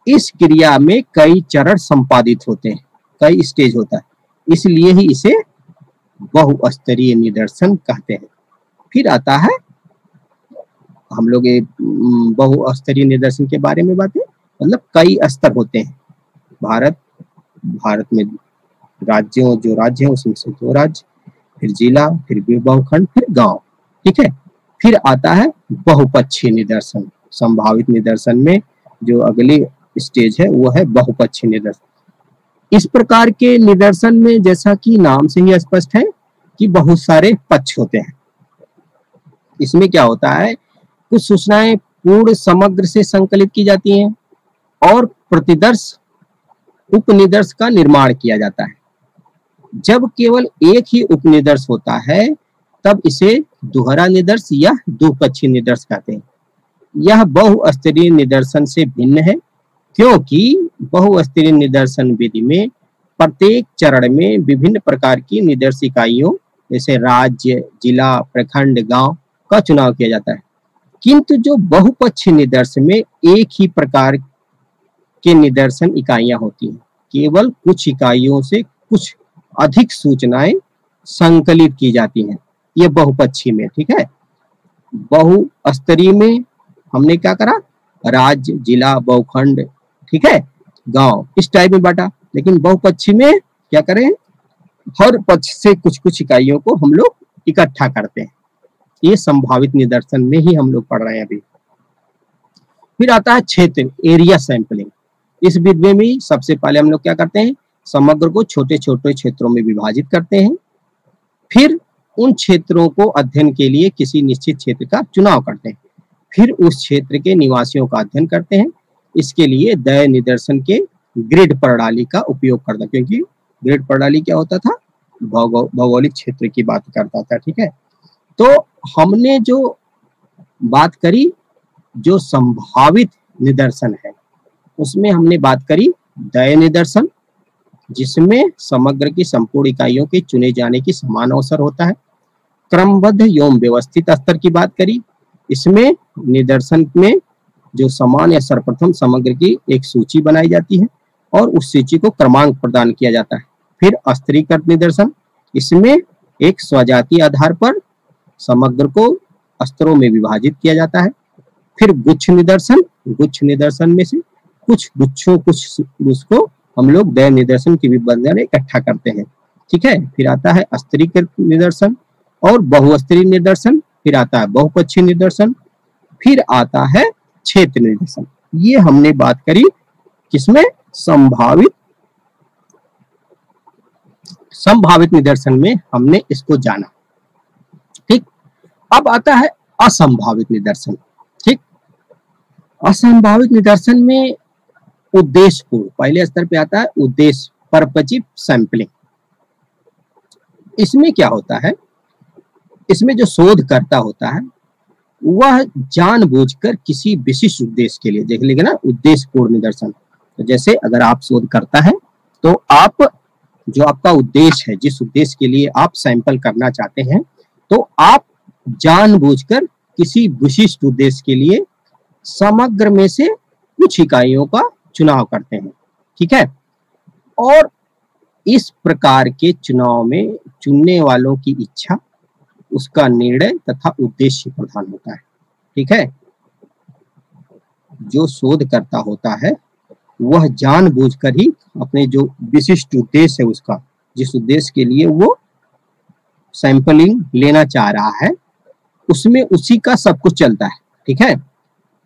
इस क्रिया में कई चरण संपादित होते हैं, कई स्टेज होता है, इसलिए ही इसे बहुस्तरीय निदर्शन कहते हैं। फिर आता है, हम लोग ये बहुस्तरीय निदर्शन के बारे में बातें, मतलब कई स्तर होते हैं। भारत में राज्यों, जो राज्य है उसमें से 2 राज्य, फिर जिला, फिर विभागखंड, फिर गांव। ठीक है। फिर आता है बहुपक्षीय निदर्शन। संभावित निदर्शन में जो अगली स्टेज है वो है बहुपक्षीय निदर्शन। इस प्रकार के निदर्शन में, जैसा कि नाम से ही स्पष्ट है, कि बहुत सारे पक्ष होते हैं। इसमें क्या होता है, कुछ सूचनाएं पूर्ण समग्र से संकलित की जाती हैं और प्रतिदर्श उपनिदर्श का निर्माण किया जाता है। जब केवल एक ही उपनिदर्श होता है तब इसे दोहरा निदर्श या द्विपक्षीय निदर्श कहते हैं। यह बहुस्तरीय निदर्शन से भिन्न है, क्योंकि बहुस्तरीय निदर्शन विधि में प्रत्येक चरण में विभिन्न प्रकार की निदर्श इकाइयों, जैसे राज्य, जिला, प्रखंड, गांव का चुनाव किया जाता है। किंतु जो बहुपक्षीय निदर्शन में एक ही प्रकार के निदर्शन इकाइयां होती हैं, केवल कुछ इकाइयों से कुछ अधिक सूचनाएं संकलित की जाती हैं, ये बहुपक्षीय में। ठीक है। बहुस्तरीय में हमने क्या करा, राज्य, जिला, बहुखंड, ठीक है, गांव, इस टाइप में बांटा। लेकिन बहुपक्षीय में क्या करें, हर पक्ष से कुछ कुछ इकाइयों को हम लोग इकट्ठा करते हैं। ये संभावित निदर्शन में ही हम लोग पढ़ रहे हैं अभी। फिर आता है क्षेत्र, एरिया सैंपलिंग। इस विधि में भी सबसे पहले हम लोग क्या करते हैं, समग्र को छोटे छोटे क्षेत्रों में विभाजित करते हैं, फिर उन क्षेत्रों को अध्ययन के लिए किसी निश्चित क्षेत्र का चुनाव करते हैं, फिर उस क्षेत्र के निवासियों का अध्ययन करते हैं। इसके लिए दय निदर्शन के ग्रिड प्रणाली का उपयोग करते हैं, क्योंकि ग्रिड प्रणाली क्या होता था, भौगोलिक क्षेत्र की बात करता था। ठीक है, तो हमने जो बात करी जो संभावित निदर्शन है, उसमें हमने बात करी दय निदर्शन, जिसमें समग्र की संपूर्ण इकाइयों के चुने जाने की समान अवसर होता है। क्रमबद्ध एवं व्यवस्थित स्तर की बात करी, इसमें निदर्शन में जो समान या सर्वप्रथम समग्र की एक सूची बनाई जाती है और उस सूची को क्रमांक प्रदान किया जाता है। फिर स्तरीकृत निदर्शन, इसमें एक स्वजातीय आधार पर समग्र को स्तरों में विभाजित किया जाता है। फिर गुच्छ निदर्शन, गुच्छ निदर्शन में से कुछ गुच्छों कुछ उसको हम लोग दय निदर्शन की विबंधन में इकट्ठा करते हैं। ठीक है, फिर आता है स्तरीकृत निदर्शन और बहुस्तरीय निदर्शन, फिर आता है बहुपक्षीय निदर्शन, फिर आता है क्षेत्र निदर्शन। ये हमने बात करी किसमें, संभावित निदर्शन में हमने इसको जाना। ठीक, अब आता है असंभावित निदर्शन। ठीक, असंभावित निदर्शन में उद्देश्यपूर्ण, पहले स्तर पे आता है उद्देश्य पर्पजिव सैंपलिंग। इसमें क्या होता है, इसमें जो शोधकर्ता होता है वह जानबूझकर किसी विशिष्ट उद्देश्य के लिए, देख लेंगे ना उद्देश्यपूर्ण निदर्शन। तो जैसे अगर आप शोधकर्ता हैं तो आप जो आपका उद्देश्य है, जिस उद्देश्य के लिए आप सैंपल करना चाहते हैं, तो आप जानबूझकर किसी विशिष्ट उद्देश्य के लिए समग्र में से कुछ इकाइयों का चुनाव करते हैं। ठीक है, और इस प्रकार के चुनाव में चुनने वालों की इच्छा, उसका निर्णय तथा उद्देश्य प्रधान होता है। ठीक है, जो शोधकर्ता होता है वह जानबूझकर ही अपने जो विशिष्ट उद्देश्य है उसका, जिस उद्देश्य के लिए वो सैंपलिंग लेना चाह रहा है, उसमें उसी का सब कुछ चलता है। ठीक है,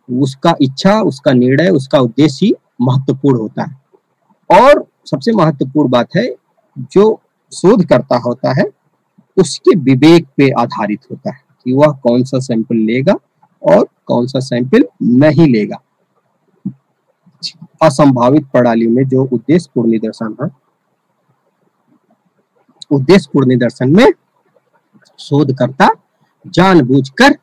उसका इच्छा, उसका निर्णय, उसका उद्देश्य ही महत्वपूर्ण होता है। और सबसे महत्वपूर्ण बात है, जो शोधकर्ता होता है उसके विवेक पे आधारित होता है कि वह कौन सा सैंपल लेगा और कौन सा सैंपल नहीं लेगा। असंभावित प्रणाली में जो उद्देश्यपूर्ण निदर्शन है, उद्देश्यपूर्ण निदर्शन में शोधकर्ता जानबूझकर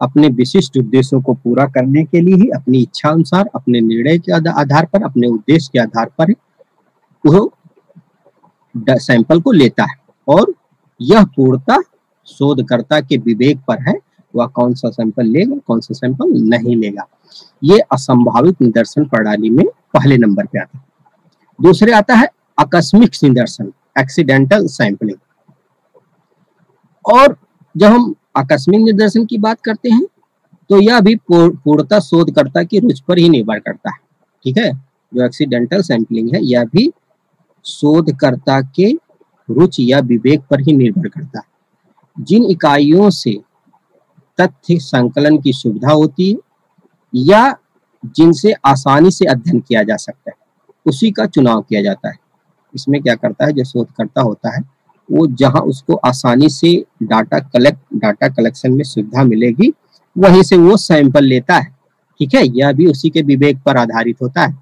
अपने विशिष्ट उद्देश्यों को पूरा करने के लिए ही अपनी इच्छा अनुसार, अपने निर्णय के आधार पर, अपने उद्देश्य के आधार पर वो सैंपल को लेता है। और यह पूर्णतः शोधकर्ता के विवेक पर है, वह कौन सा सैंपल लेगा, कौन सा सैंपल नहीं लेगा। ये असंभावित निदर्शन प्रणाली में पहले नंबर पे आता है। दूसरे आता है आकस्मिक निदर्शन, एक्सीडेंटल सैंपलिंग। और जब हम आकस्मिक निदर्शन की बात करते हैं तो यह भी पूर्णतः शोधकर्ता की रुचि पर ही निर्भर करता है। ठीक है, जो एक्सीडेंटल सैंपलिंग है यह भी शोधकर्ता के रुचि या विवेक पर ही निर्भर करता है। जिन इकाइयों से तथ्य संकलन की सुविधा होती है या जिनसे आसानी से अध्ययन किया जा सकता है, उसी का चुनाव किया जाता है। इसमें क्या करता है, जो शोधकर्ता होता है वो जहां उसको आसानी से डाटा कलेक्शन में सुविधा मिलेगी, वहीं से वो सैंपल लेता है। ठीक है, यह भी उसी के विवेक पर आधारित होता है।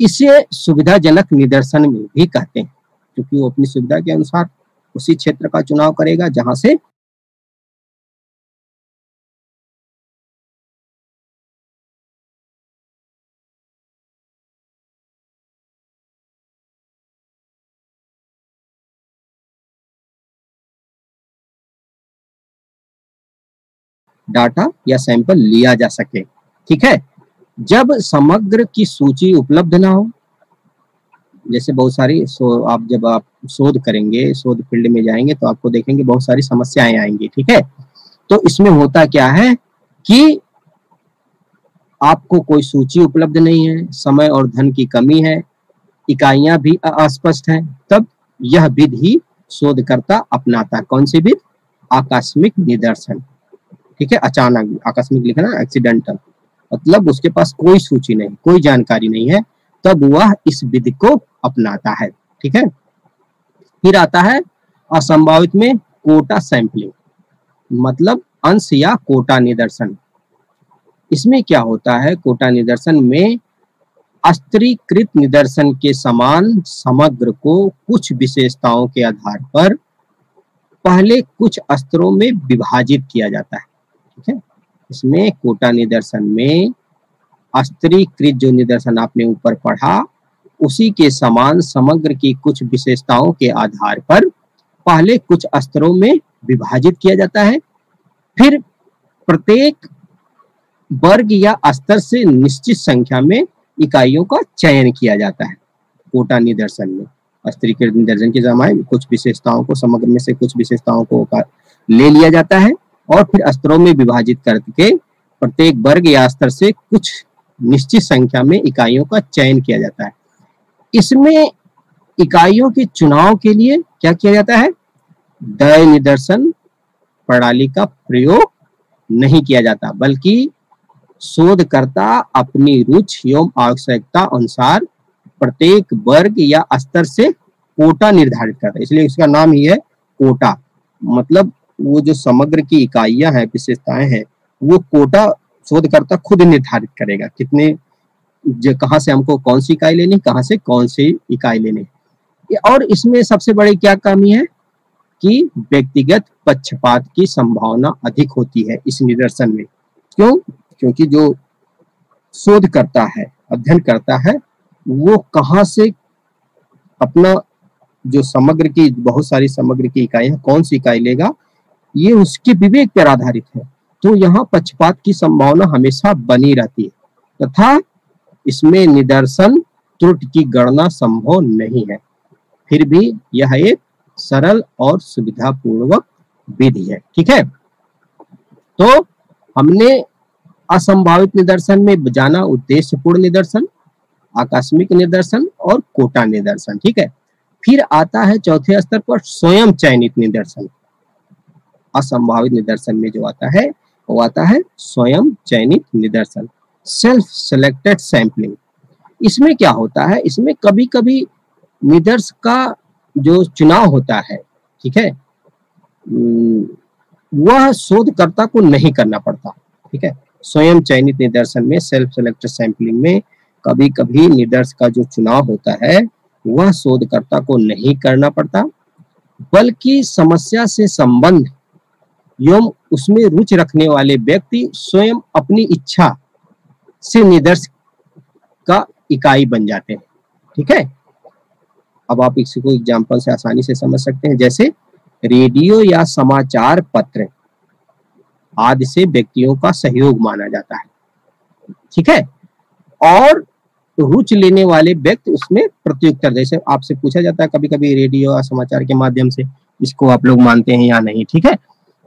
इसे सुविधाजनक निदर्शन में भी कहते हैं, क्योंकि वो अपनी सुविधा के अनुसार उसी क्षेत्र का चुनाव करेगा जहां से डाटा या सैंपल लिया जा सके। ठीक है, जब समग्र की सूची उपलब्ध ना हो, जैसे बहुत सारी जब आप शोध करेंगे, शोध फील्ड में जाएंगे तो आपको देखेंगे बहुत सारी समस्याएं आएंगी। ठीक है, तो इसमें होता क्या है कि आपको कोई सूची उपलब्ध नहीं है, समय और धन की कमी है, इकाइयां भी अस्पष्ट हैं, तब यह विधि शोधकर्ता अपनाता। कौन सी विधि? आकस्मिक निदर्शन। ठीक है, अचानक, आकस्मिक लिखना एक्सीडेंटल, मतलब उसके पास कोई सूची नहीं, कोई जानकारी नहीं है, तब वह इस विधि को अपनाता है। ठीक है, फिर आता है असंभावित में कोटा सैंपलिंग, मतलब अंश या कोटा निदर्शन। इसमें क्या होता है? कोटा निदर्शन में अस्त्रीकृत निदर्शन के समान समग्र को कुछ विशेषताओं के आधार पर पहले कुछ स्तरों में विभाजित किया जाता है। ठीक है, इसमें कोटा निदर्शन में अस्त्रीकृत जो निदर्शन आपने ऊपर पढ़ा, उसी के समान समग्र की कुछ विशेषताओं के आधार पर पहले कुछ स्तरों में विभाजित किया जाता है, फिर प्रत्येक वर्ग या स्तर से निश्चित संख्या में इकाइयों का चयन किया जाता है। कोटा निदर्शन में अस्त्रीकृत निदर्शन के समय कुछ विशेषताओं को, समग्र में से कुछ विशेषताओं को ले लिया जाता है और फिर स्तरों में विभाजित करके प्रत्येक वर्ग या स्तर से कुछ निश्चित संख्या में इकाइयों का चयन किया जाता है। इसमें इकाइयों के चुनाव के लिए क्या किया जाता है? द्वय निदर्शन प्रणाली का प्रयोग नहीं किया जाता, बल्कि शोधकर्ता अपनी रुचि एवं आवश्यकता अनुसार प्रत्येक वर्ग या स्तर से कोटा निर्धारित करता है। इसलिए इसका नाम ही है कोटा, मतलब वो जो समग्र की इकाइयां हैं, विशेषताएं हैं, वो कोटा शोधकर्ता खुद निर्धारित करेगा, कितने, कहाँ से हमको कौन सी इकाई लेनी, कहाँ से कौन सी इकाई लेनी। और इसमें सबसे बड़ी क्या कमी है कि व्यक्तिगत पक्षपात की संभावना अधिक होती है इस निदर्शन में। क्यों? क्योंकि जो शोध करता है, अध्ययन करता है, वो कहाँ से अपना जो समग्र की, बहुत सारी समग्र की इकाई है, कौन सी इकाई लेगा, ये उसके विवेक पर आधारित है। तो यहाँ पक्षपात की संभावना हमेशा बनी रहती है तथा इसमें निदर्शन त्रुटि की गणना संभव नहीं है। फिर भी यह एक सरल और सुविधापूर्वक विधि है। ठीक है, तो हमने असंभावित निदर्शन में जाना उद्देश्यपूर्ण निदर्शन, आकस्मिक निदर्शन और कोटा निदर्शन। ठीक है, फिर आता है चौथे स्तर पर स्वयं चयनित निदर्शन। असंभावित निदर्शन में जो आता है वो आता है स्वयं चयनित निदर्शन, सेल्फ सेलेक्टेड सैंपलिंग। इसमें क्या होता है? इसमें कभी कभी निदर्श का जो चुनाव होता है, ठीक है, वह शोधकर्ता को नहीं करना पड़ता। ठीक है, स्वयं चयनित निदर्शन में, सेल्फ सेलेक्टेड सैंपलिंग में, कभी कभी निदर्श का जो चुनाव होता है वह शोधकर्ता को नहीं करना पड़ता, बल्कि समस्या से संबंध एवं उसमें रुचि रखने वाले व्यक्ति स्वयं अपनी इच्छा से निदर्श का इकाई बन जाते हैं। ठीक है, अब आप इसको एग्जाम्पल से आसानी से समझ सकते हैं। जैसे रेडियो या समाचार पत्र आदि से व्यक्तियों का सहयोग माना जाता है। ठीक है, और रुचि लेने वाले व्यक्ति उसमें प्रत्युत्तर, जैसे आपसे पूछा जाता है कभी कभी रेडियो या समाचार के माध्यम से, इसको आप लोग मानते हैं या नहीं। ठीक है,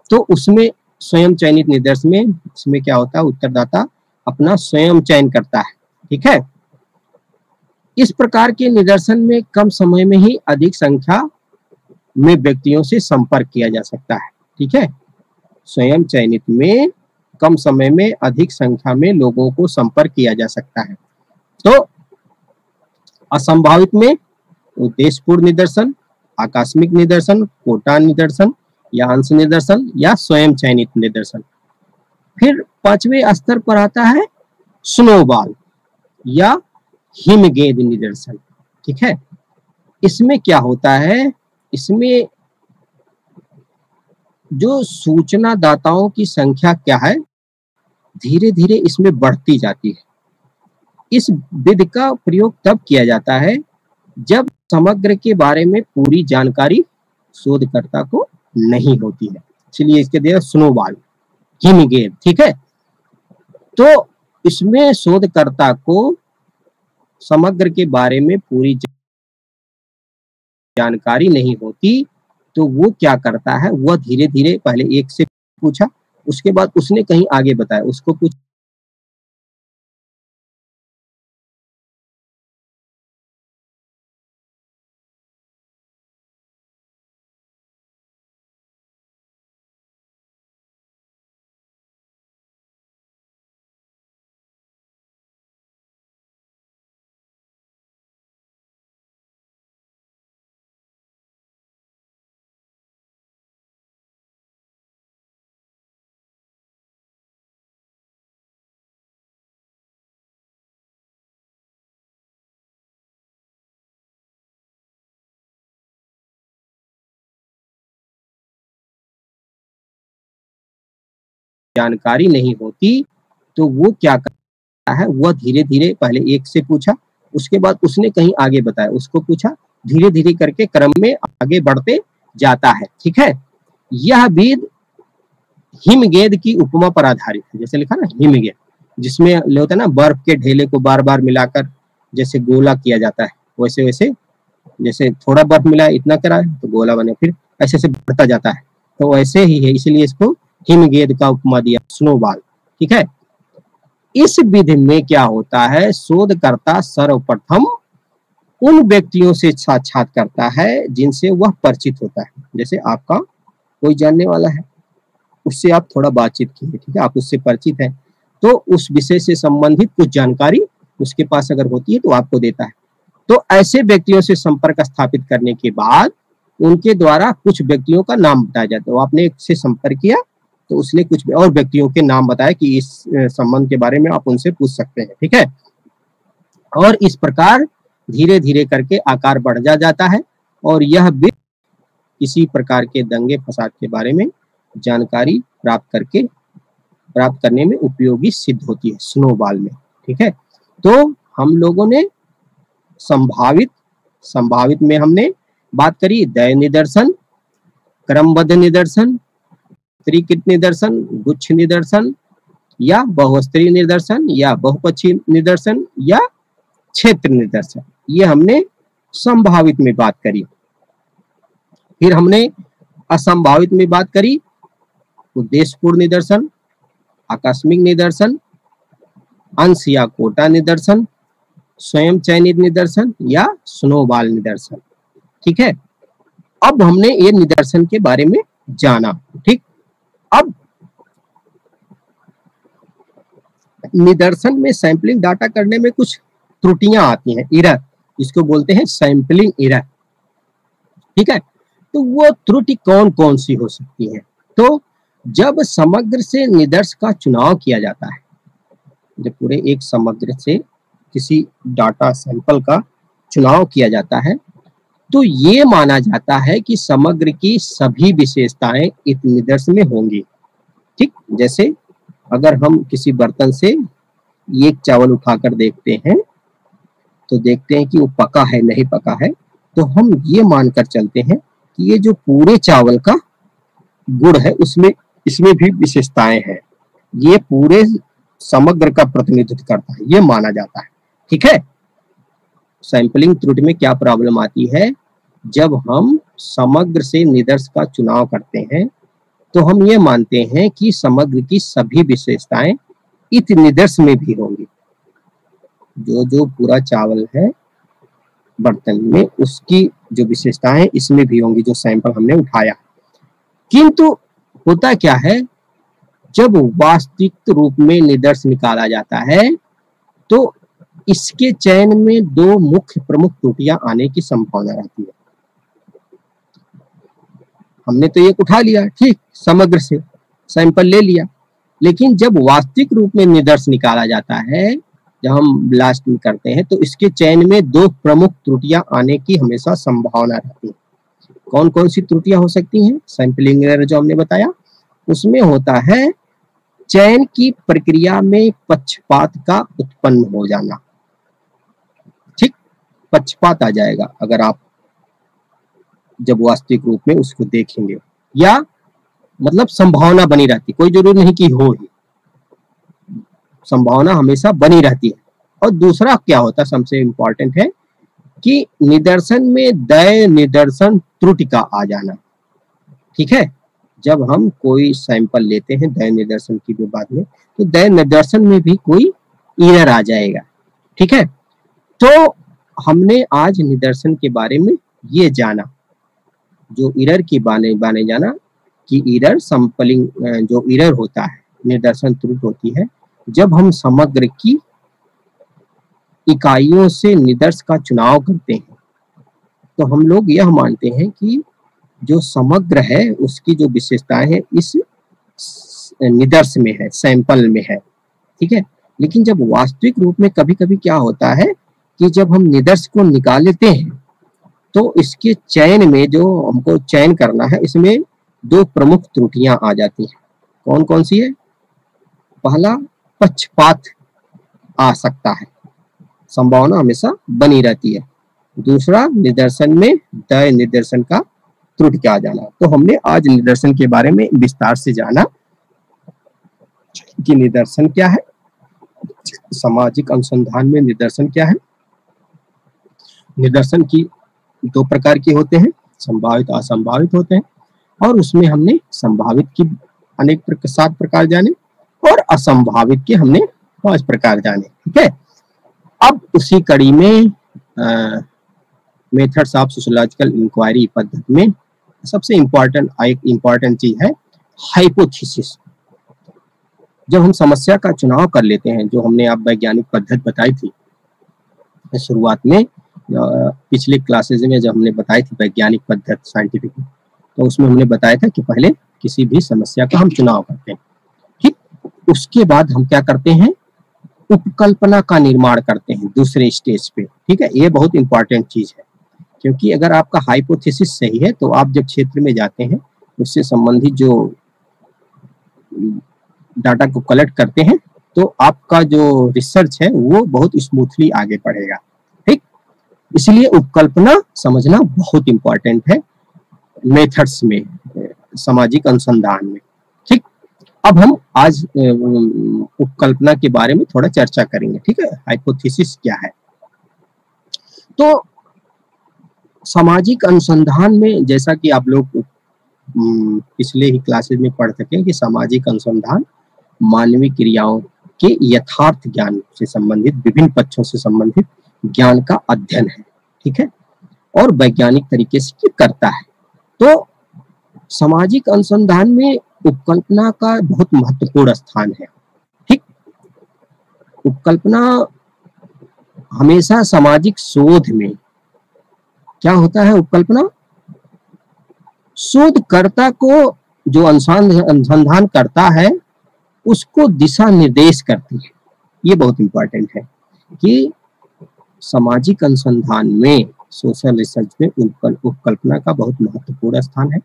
तो उसमें स्वयं चयनित निदर्शन में इसमें क्या होता है? उत्तरदाता अपना स्वयं चयन करता है। ठीक है, इस प्रकार के निदर्शन में कम समय में ही अधिक संख्या में व्यक्तियों से संपर्क किया जा सकता है। ठीक है, स्वयं चयनित में कम समय में अधिक संख्या में लोगों को संपर्क किया जा सकता है। तो असंभावित में उद्देश्यपूर्ण निदर्शन, आकस्मिक निदर्शन, कोटा निदर्शन या अंश निदर्शन या स्वयं चयनित निदर्शन। फिर पांचवें स्तर पर आता है स्नोबॉल या हिमगेंद निदर्शन। ठीक है, इसमें क्या होता है? इसमें जो सूचना दाताओं की संख्या क्या है, धीरे धीरे इसमें बढ़ती जाती है। इस विधि का प्रयोग तब किया जाता है जब समग्र के बारे में पूरी जानकारी शोधकर्ता को नहीं होती है, इसलिए इसके दिया स्नोबॉल, हिमगेंद। ठीक है, तो इसमें शोधकर्ता को समग्र के बारे में पूरी जानकारी नहीं होती, तो वो क्या करता है? वह धीरे धीरे पहले एक से पूछा, उसके बाद उसने कहीं आगे बताया, उसको कुछ जानकारी नहीं होती तो वो क्या करता है, वह धीरे धीरे पहले एक से पूछा, उसके बाद उसने कहीं आगे बताया, उसको पूछा, धीरे धीरे करके क्रम में आगे बढ़ते जाता है। ठीक है, यह वेद हिमगेद की उपमा पर आधारित है। जैसे लिखा ना हिमगेद, जिसमें होता है ना बर्फ के ढेले को बार बार मिलाकर जैसे गोला किया जाता है, वैसे वैसे जैसे थोड़ा बर्फ मिला इतना करा है तो गोला बने, फिर ऐसे ऐसे बढ़ता जाता है, तो वैसे ही है, इसलिए इसको हिमगेद का उपमा दिया, स्नोबॉल। ठीक है, इस विधि में क्या होता है, शोधकर्ता सर्वप्रथम उन व्यक्तियों से साक्षात करता है जिनसे वह परिचित होता है। जैसे आपका कोई जानने वाला है, उससे आप थोड़ा बातचीत कीजिए, ठीक है, आप उससे परिचित हैं, तो उस विषय से संबंधित कुछ जानकारी उसके पास अगर होती है तो आपको देता है। तो ऐसे व्यक्तियों से संपर्क स्थापित करने के बाद उनके द्वारा कुछ व्यक्तियों का नाम बताया जाता है। तो आपने एक से संपर्क किया तो उसने कुछ और व्यक्तियों के नाम बताया कि इस संबंध के बारे में आप उनसे पूछ सकते हैं। ठीक है, और इस प्रकार धीरे धीरे करके आकार बढ़ जाता है और यह भी किसी प्रकार के दंगे फसाद के बारे में जानकारी प्राप्त करने में उपयोगी सिद्ध होती है स्नोबॉल में। ठीक है, तो हम लोगों ने संभावित में हमने बात करी दय निदर्शन, क्रमबद्ध निदर्शन, त्रिकृत निदर्शन, गुच्छ निदर्शन या बहुस्तरीय निदर्शन या बहुपक्षीय निदर्शन या क्षेत्र निदर्शन, ये हमने संभावित में बात करी। फिर हमने असंभावित में बात करी उद्देश्यपूर्ण निदर्शन, आकस्मिक निदर्शन, अंश या कोटा निदर्शन, स्वयं चयनित निदर्शन या स्नोबॉल निदर्शन। ठीक है, अब हमने ये निदर्शन के बारे में जाना। ठीक, अब निदर्शन में सैंपलिंग डाटा करने में कुछ त्रुटियां आती हैं, एरर, जिसको बोलते हैं सैंपलिंग एरर। ठीक है, तो वो त्रुटि कौन कौन सी हो सकती है? तो जब समग्र से निदर्श का चुनाव किया जाता है, जब पूरे एक समग्र से किसी डाटा सैंपल का चुनाव किया जाता है, तो ये माना जाता है कि समग्र की सभी विशेषताएं इस निदर्श में होंगी। ठीक, जैसे अगर हम किसी बर्तन से एक चावल उठाकर देखते हैं तो देखते हैं कि वो पका है नहीं पका है, तो हम ये मानकर चलते हैं कि ये जो पूरे चावल का गुण है उसमें इसमें भी विशेषताएं हैं, ये पूरे समग्र का प्रतिनिधित्व करता है, ये माना जाता है। ठीक है, सैंपलिंग त्रुटि में क्या प्रॉब्लम आती है, जब हम समग्र से निदर्श का चुनाव करते हैं तो हम ये मानते हैं कि समग्र की सभी विशेषताएं इस निदर्श में भी होंगी, जो पूरा चावल है बर्तन में उसकी जो विशेषताएं इसमें भी होंगी, जो सैंपल हमने उठाया। किंतु होता क्या है, जब वास्तविक रूप में निदर्श निकाला जाता है तो इसके चयन में दो मुख्य प्रमुख त्रुटियां आने की संभावना रहती है। हमने तो एक उठा लिया, ठीक, समग्र से सैंपल ले लिया, लेकिन जब वास्तविक रूप में निदर्श निकाला जाता है, जब हम ब्लास्ट में करते हैं, तो इसके चयन में दो प्रमुख त्रुटियां आने की हमेशा संभावना रहती है। कौन कौन सी त्रुटियां हो सकती हैं? सैंपलिंग एरर जो हमने बताया, उसमें होता है चयन की प्रक्रिया में पक्षपात का उत्पन्न हो जाना। ठीक, पक्षपात आ जाएगा अगर आप जब वास्तविक रूप में उसको देखेंगे, या मतलब संभावना बनी रहती, कोई जरूरी नहीं कि हो ही, संभावना हमेशा बनी रहती है। और दूसरा क्या होता है, सबसे इंपॉर्टेंट है कि निदर्शन में दय निदर्शन त्रुटि का आ जाना। ठीक है, जब हम कोई सैंपल लेते हैं दय निदर्शन की जो बात में, तो दय निदर्शन में भी कोई एरर आ जाएगा। ठीक है, तो हमने आज निदर्शन के बारे में ये जाना, जो एरर की बाने जाना कि एरर सैंपलिंग जो एरर होता है, निदर्शन त्रुटि होती है जब हम समग्र की इकाइयों से निदर्श का चुनाव करते हैं। तो हम लोग यह मानते हैं कि जो समग्र है उसकी जो विशेषताएं हैं इस निदर्श में है, सैंपल में है। ठीक है, लेकिन जब वास्तविक रूप में कभी कभी क्या होता है कि जब हम निदर्श को निकालते हैं तो इसके चयन में, जो हमको चयन करना है, इसमें दो प्रमुख त्रुटियां आ जाती हैं। कौन कौन सी है? पहला पक्षपात आ सकता है, संभावना हमेशा बनी रहती है। दूसरा, निदर्शन में तय निदर्शन का त्रुटि आ जाना। तो हमने आज निदर्शन के बारे में विस्तार से जाना कि निदर्शन क्या है, सामाजिक अनुसंधान में निदर्शन क्या है। निदर्शन की दो प्रकार के होते हैं, संभावित असंभावित होते हैं, और उसमें हमने संभावित की अनेक 7 प्रकार जाने और असंभावित के हमने 5 प्रकार जाने। ठीक है, अब उसी कड़ी में मेथड्स ऑफ सोशियोलॉजिकल इंक्वायरी पद्धति में सबसे इम्पोर्टेंट चीज है हाइपोथेसिस। जब हम समस्या का चुनाव कर लेते हैं, जो हमने आप वैज्ञानिक पद्धति बताई थी शुरुआत में, पिछले क्लासेज में जब हमने बताई थी वैज्ञानिक पद्धति साइंटिफिक, तो उसमें हमने बताया था कि पहले किसी भी समस्या का हम चुनाव करते हैं, ठीक, उसके बाद हम क्या करते हैं, उपकल्पना का निर्माण करते हैं दूसरे स्टेज पे। ठीक है, ये बहुत इंपॉर्टेंट चीज है, क्योंकि अगर आपका हाइपोथेसिस सही है तो आप जब क्षेत्र में जाते हैं उससे संबंधित जो डाटा को कलेक्ट करते हैं तो आपका जो रिसर्च है वो बहुत स्मूथली आगे बढ़ेगा। ठीक, इसलिए उपकल्पना समझना बहुत इंपॉर्टेंट है मेथड्स में, सामाजिक अनुसंधान में। ठीक, अब हम आज उपकल्पना के बारे में थोड़ा चर्चा करेंगे। ठीक है, हाइपोथेसिस क्या है। तो सामाजिक अनुसंधान में जैसा कि आप लोग पिछले ही क्लासेस में पढ़ सके कि सामाजिक अनुसंधान मानवीय क्रियाओं के यथार्थ ज्ञान से संबंधित, विभिन्न पक्षों से संबंधित ज्ञान का अध्ययन है। ठीक है, और वैज्ञानिक तरीके से ये करता है। तो सामाजिक अनुसंधान में उपकल्पना का बहुत महत्वपूर्ण स्थान है। ठीक, उपकल्पना हमेशा सामाजिक शोध में क्या होता है, उपकल्पना शोधकर्ता को, जो अनुसंधान करता है उसको दिशा निर्देश करती है। ये बहुत इंपॉर्टेंट है कि सामाजिक अनुसंधान में, सोशल रिसर्च में उपकल्पना का बहुत महत्वपूर्ण स्थान है।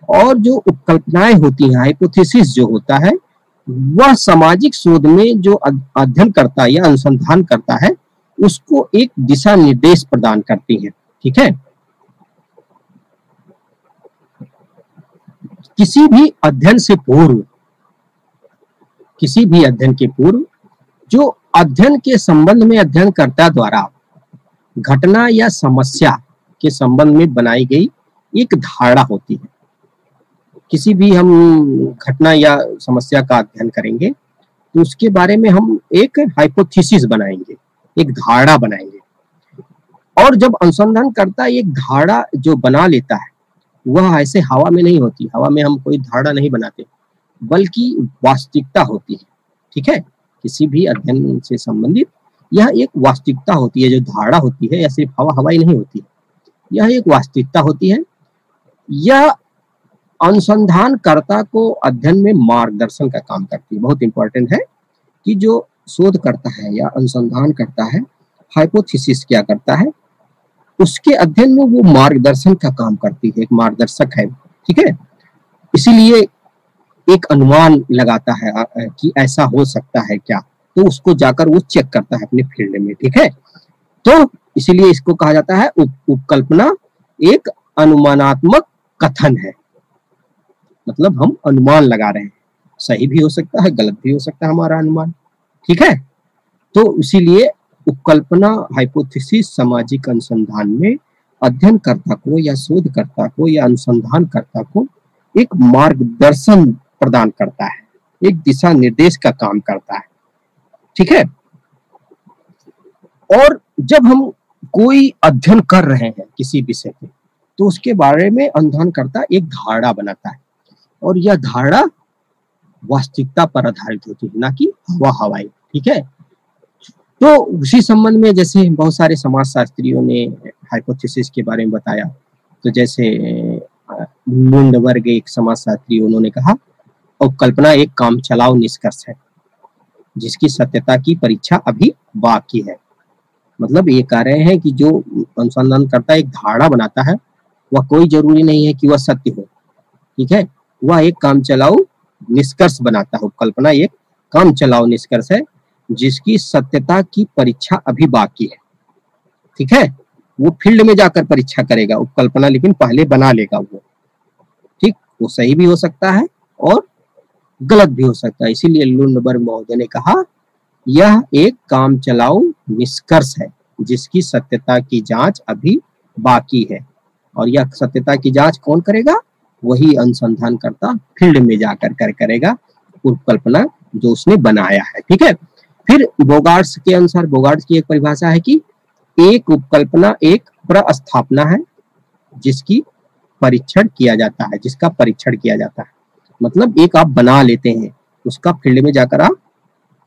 और जो उपकल्पनाएं होती हैं, हाइपोथेसिस जो होता है, वह सामाजिक शोध में जो अध्ययन करता है या अनुसंधान करता है उसको एक दिशा निर्देश प्रदान करती है। ठीक है, किसी भी अध्ययन के पूर्व जो अध्ययन के संबंध में अध्ययनकर्ता द्वारा घटना या समस्या के संबंध में बनाई गई एक धारणा होती है। किसी भी हम घटना या समस्या का अध्ययन करेंगे तो उसके बारे में हम एक हाइपोथेसिस बनाएंगे, एक धारणा बनाएंगे। और जब अनुसंधान करता एक धारणा जो बना लेता है, वह ऐसे हवा में नहीं होती, हवा में हम कोई धारणा नहीं बनाते, बल्कि वास्तविकता होती है। ठीक है, किसी भी अध्ययन से संबंधित यह एक वास्तविकता होती है। जो धारणा होती है, या सिर्फ हवा ही नहीं होती, यह एक वास्तविकता होती है। यह अनुसंधानकर्ता को अध्ययन में मार्गदर्शन का काम करती है। बहुत इंपॉर्टेंट है कि जो शोध करता है या अनुसंधान करता है, हाइपोथेसिस क्या करता है, उसके अध्ययन में वो मार्गदर्शन का काम करती है, एक मार्गदर्शक है। ठीक है, इसीलिए एक अनुमान लगाता है कि ऐसा हो सकता है क्या, तो उसको जाकर वो चेक करता है अपने फील्ड में। ठीक है, तो इसीलिए इसको कहा जाता है उपकल्पना एक अनुमानात्मक कथन है। मतलब हम अनुमान लगा रहे हैं, सही भी हो सकता है, गलत भी हो सकता है हमारा अनुमान। ठीक है, तो इसीलिए उपकल्पना, हाइपोथेसिस सामाजिक अनुसंधान में अध्ययनकर्ता को या शोधकर्ता को या अनुसंधानकर्ता को एक मार्गदर्शन प्रदान करता है, एक दिशा निर्देश का काम करता है। ठीक है, और जब हम कोई अध्ययन कर रहे हैं किसी विषय पे, तो उसके बारे में अनुसंधानकर्ता एक धारणा बनाता है, और यह धारणा वास्तविकता पर आधारित होती है, ना कि हवाई। ठीक है, तो उसी संबंध में जैसे बहुत सारे समाजशास्त्रियों ने हाइपोथेसिस के बारे में बताया, तो जैसे लुंडबर्ग एक समाजशास्त्री, उन्होंने कहा उपकल्पना एक काम चलाओ निष्कर्ष है जिसकी सत्यता की परीक्षा अभी बाकी है। मतलब ये कह रहे हैं कि जो अनुसंधान करता है, एक धारणा बनाता है, वह कोई जरूरी नहीं है कि वह सत्य हो। ठीक है, वह एक काम चलाओ निष्कर्ष बनाता है। उपकल्पना एक काम चलाओ निष्कर्ष है जिसकी सत्यता की परीक्षा अभी बाकी है। ठीक है, वो फील्ड में जाकर परीक्षा करेगा उपकल्पना, लेकिन पहले बना लेगा वो। ठीक, वो सही भी हो सकता है और गलत भी हो सकता है। इसीलिए लुंडबर्ग महोदय ने कहा यह एक काम चलाओ निष्कर्ष है जिसकी सत्यता की जांच अभी बाकी है। और यह सत्यता की जांच कौन करेगा? वही अनुसंधानकर्ता फील्ड में जाकर करेगा उपकल्पना जो उसने बनाया है। ठीक है, फिर बोगार्ट्स के अनुसार, बोगार्ट्स की एक परिभाषा है कि एक उपकल्पना एक प्रस्थापना है जिसकी परीक्षण किया जाता है, जिसका परीक्षण किया जाता है। मतलब एक आप बना लेते हैं, उसका फील्ड में जाकर आप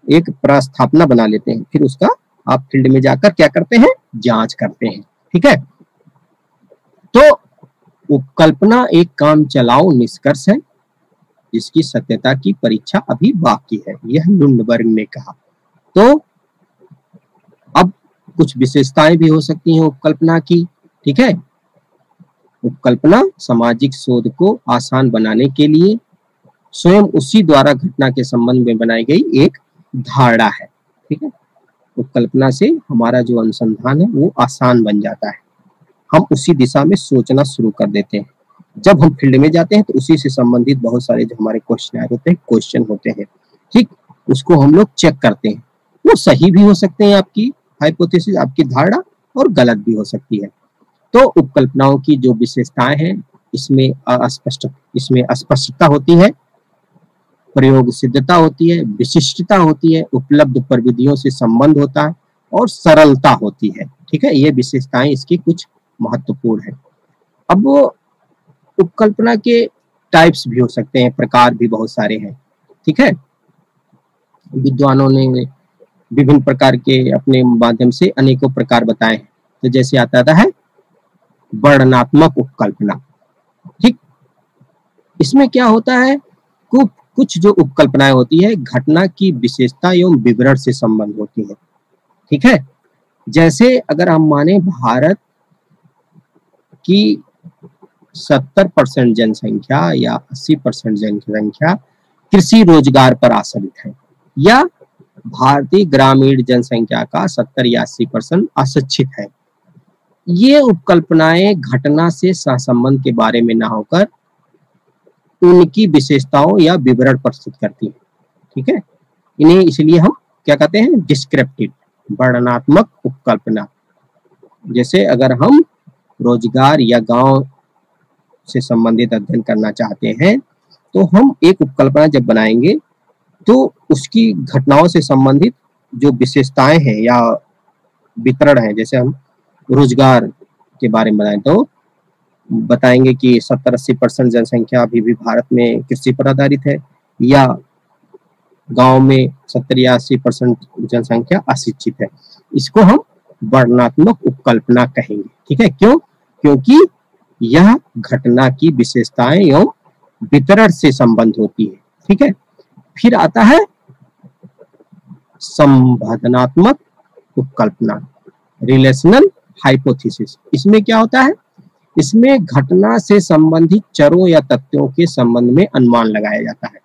एक प्रस्थापना बना लेते हैं, फिर उसका आप फील्ड में जाकर क्या करते हैं? जांच करते हैं। ठीक है, तो उपकल्पना एक काम चलाओ निष्कर्ष है जिसकी सत्यता की परीक्षा अभी बाकी है, यह लुंडबर्ग ने कहा। तो अब कुछ विशेषताएं भी हो सकती हैं उपकल्पना की। ठीक है, उपकल्पना सामाजिक शोध को आसान बनाने के लिए स्वयं उसी द्वारा घटना के संबंध में बनाई गई एक धारणा है। ठीक है, उपकल्पना से हमारा जो अनुसंधान है वो आसान बन जाता है, हम उसी दिशा में सोचना शुरू कर देते हैं। जब हम फील्ड में जाते हैं तो उसी से संबंधित बहुत सारे जो हमारे क्वेश्चन होते हैं, ठीक, उसको हम लोग चेक करते हैं। वो सही भी हो सकते हैं, आपकी हाइपोथेसिस, आपकी धारणा, और गलत भी हो सकती है। तो उपकल्पनाओं की जो विशेषताएं हैं, इसमें अस्पष्टता होती है, प्रयोग सिद्धता होती है, विशिष्टता होती है, उपलब्ध प्रविधियों से संबंध होता है और सरलता होती है। ठीक है, ये विशेषताएं इसकी कुछ महत्वपूर्ण है। अब वो उपकल्पना के टाइप्स भी हो सकते हैं, प्रकार भी बहुत सारे हैं। ठीक है, विद्वानों ने विभिन्न प्रकार के अपने माध्यम से अनेकों प्रकार बताए हैं। तो जैसे आता है वर्णनात्मक उपकल्पना। ठीक, इसमें क्या होता है, कुछ जो उपकल्पनाएं होती है घटना की विशेषता एवं विवरण से संबंध होती है। ठीक है, जैसे अगर हम माने भारत की 70% जनसंख्या या 80% जनसंख्या कृषि रोजगार पर आश्रित है, या भारतीय ग्रामीण जनसंख्या का 70 या 80% अशिक्षित है। ये उपकल्पनाएं घटना से सहसंबंध के बारे में ना होकर उनकी विशेषताओं या विवरण प्रस्तुत करती है। ठीक है, इन्हें इसलिए हम क्या कहते हैं? डिस्क्रिप्टिव, वर्णनात्मक उपकल्पना। जैसे अगर हम रोजगार या गांव से संबंधित अध्ययन करना चाहते हैं तो हम एक उपकल्पना जब बनाएंगे तो उसकी घटनाओं से संबंधित जो विशेषताएं हैं या वितरण है, जैसे हम रोजगार के बारे में बताएं तो बताएंगे कि 70-80% जनसंख्या अभी भी भारत में कृषि पर आधारित है, या गांव में 70 या 80% जनसंख्या अशिक्षित है। इसको हम वर्णनात्मक उपकल्पना कहेंगे। ठीक है, क्यों? क्योंकि यह घटना की विशेषताएं एवं वितरण से संबंध होती है। ठीक है, फिर आता है संबंधात्मक उपकल्पना, रिलेशनल हाइपोथेसिस। इसमें क्या होता है? इसमें घटना से संबंधित चरों या तथ्यों के संबंध में अनुमान लगाया जाता है।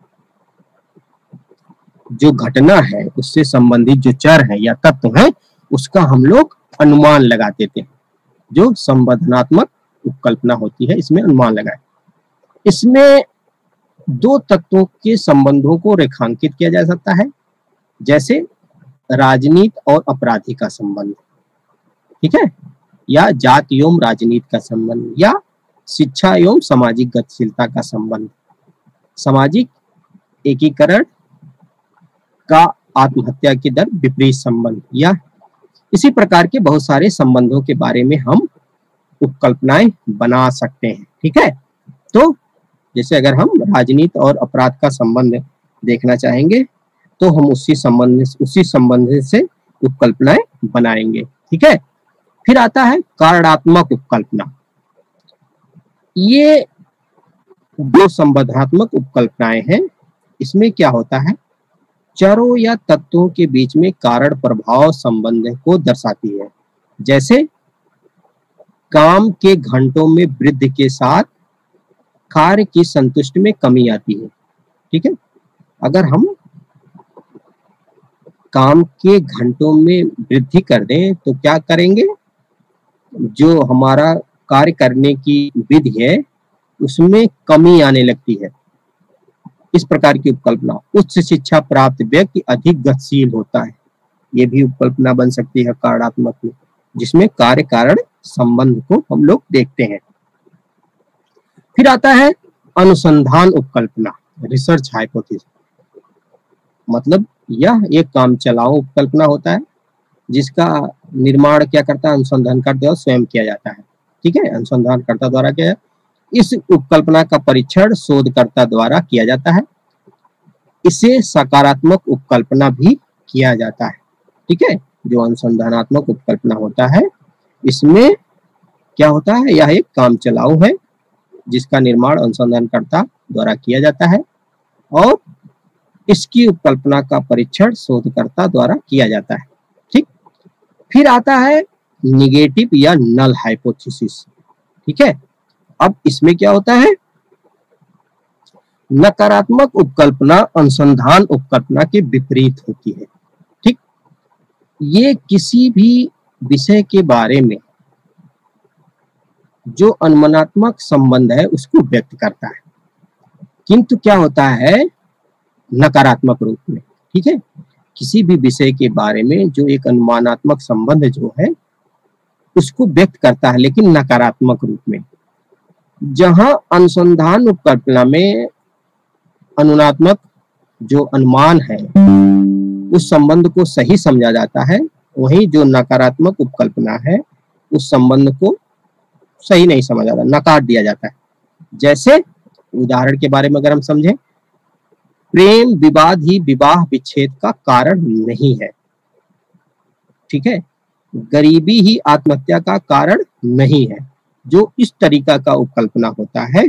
जो घटना है उससे संबंधित जो चर है या तत्व है उसका हम लोग अनुमान लगा देते हैं, जो संबंधात्मक उपकल्पना होती है, इसमें अनुमान लगाए। इसमें दो तत्वों के संबंधों को रेखांकित किया जा सकता है, जैसे राजनीति और अपराधी का संबंध, ठीक है, या जाति एवं राजनीति का संबंध, या शिक्षा एवं सामाजिक गतिशीलता का संबंध, सामाजिक एकीकरण का आत्महत्या की दर विपरीत संबंध, या इसी प्रकार के बहुत सारे संबंधों के बारे में हम उपकल्पनाएं बना सकते हैं। ठीक है, तो जैसे अगर हम राजनीति और अपराध का संबंध देखना चाहेंगे तो हम उसी संबंध से उपकल्पनाएं बनाएंगे। ठीक है, फिर आता है कारणात्मक उपकल्पना। ये दो संबंधात्मक उपकल्पनाएं हैं। इसमें क्या होता है, चरों या तत्वों के बीच में कारण प्रभाव संबंध को दर्शाती है। जैसे काम के घंटों में वृद्धि के साथ कार्य की संतुष्टि में कमी आती है। ठीक है, अगर हम काम के घंटों में वृद्धि कर दें तो क्या करेंगे, जो हमारा कार्य करने की विधि है उसमें कमी आने लगती है। इस प्रकार की उपकल्पना। उच्च शिक्षा प्राप्त व्यक्ति अधिक गतिशील होता है, ये भी उपकल्पना बन सकती है कारणात्मक में, जिसमें कार्य कारण संबंध को हम लोग देखते हैं। फिर आता है अनुसंधान उपकल्पना, रिसर्च हाइपोथेसिस। मतलब यह एक काम चलाओ उपकल्पना होता है जिसका निर्माण क्या करता है, अनुसंधानकर्ता द्वारा स्वयं किया जाता है। ठीक है, अनुसंधानकर्ता द्वारा किया। इस उपकल्पना का परीक्षण शोधकर्ता द्वारा किया जाता है। इसे सकारात्मक उपकल्पना भी किया जाता है। ठीक है, जो अनुसंधानात्मक उपकल्पना होता है इसमें क्या होता है, यह एक काम चलाऊ है जिसका निर्माण अनुसंधानकर्ता द्वारा किया जाता है और इसकी उपकल्पना का परीक्षण शोधकर्ता द्वारा किया जाता है। ठीक, फिर आता है निगेटिव या नल हाइपोथेसिस। ठीक है, अब इसमें क्या होता है, नकारात्मक उपकल्पना अनुसंधान उपकल्पना के विपरीत होती है। ठीक, ये किसी भी विषय के बारे में जो अनुमानात्मक संबंध है उसको व्यक्त करता है, किंतु क्या होता है नकारात्मक रूप में। ठीक है, किसी भी विषय के बारे में जो एक अनुमानात्मक संबंध जो है उसको व्यक्त करता है, लेकिन नकारात्मक रूप में। जहां अनुसंधान उपकल्पना में अनुमानात्मक जो अनुमान है उस संबंध को सही समझा जाता है, वहीं जो नकारात्मक उपकल्पना है उस संबंध को सही नहीं समझा जाता, नकार दिया जाता है। जैसे उदाहरण के बारे में अगर हम समझें, प्रेम विवाद ही विवाह विच्छेद का कारण नहीं है। ठीक है, गरीबी ही आत्महत्या का कारण नहीं है। जो इस तरीका का उपकल्पना होता है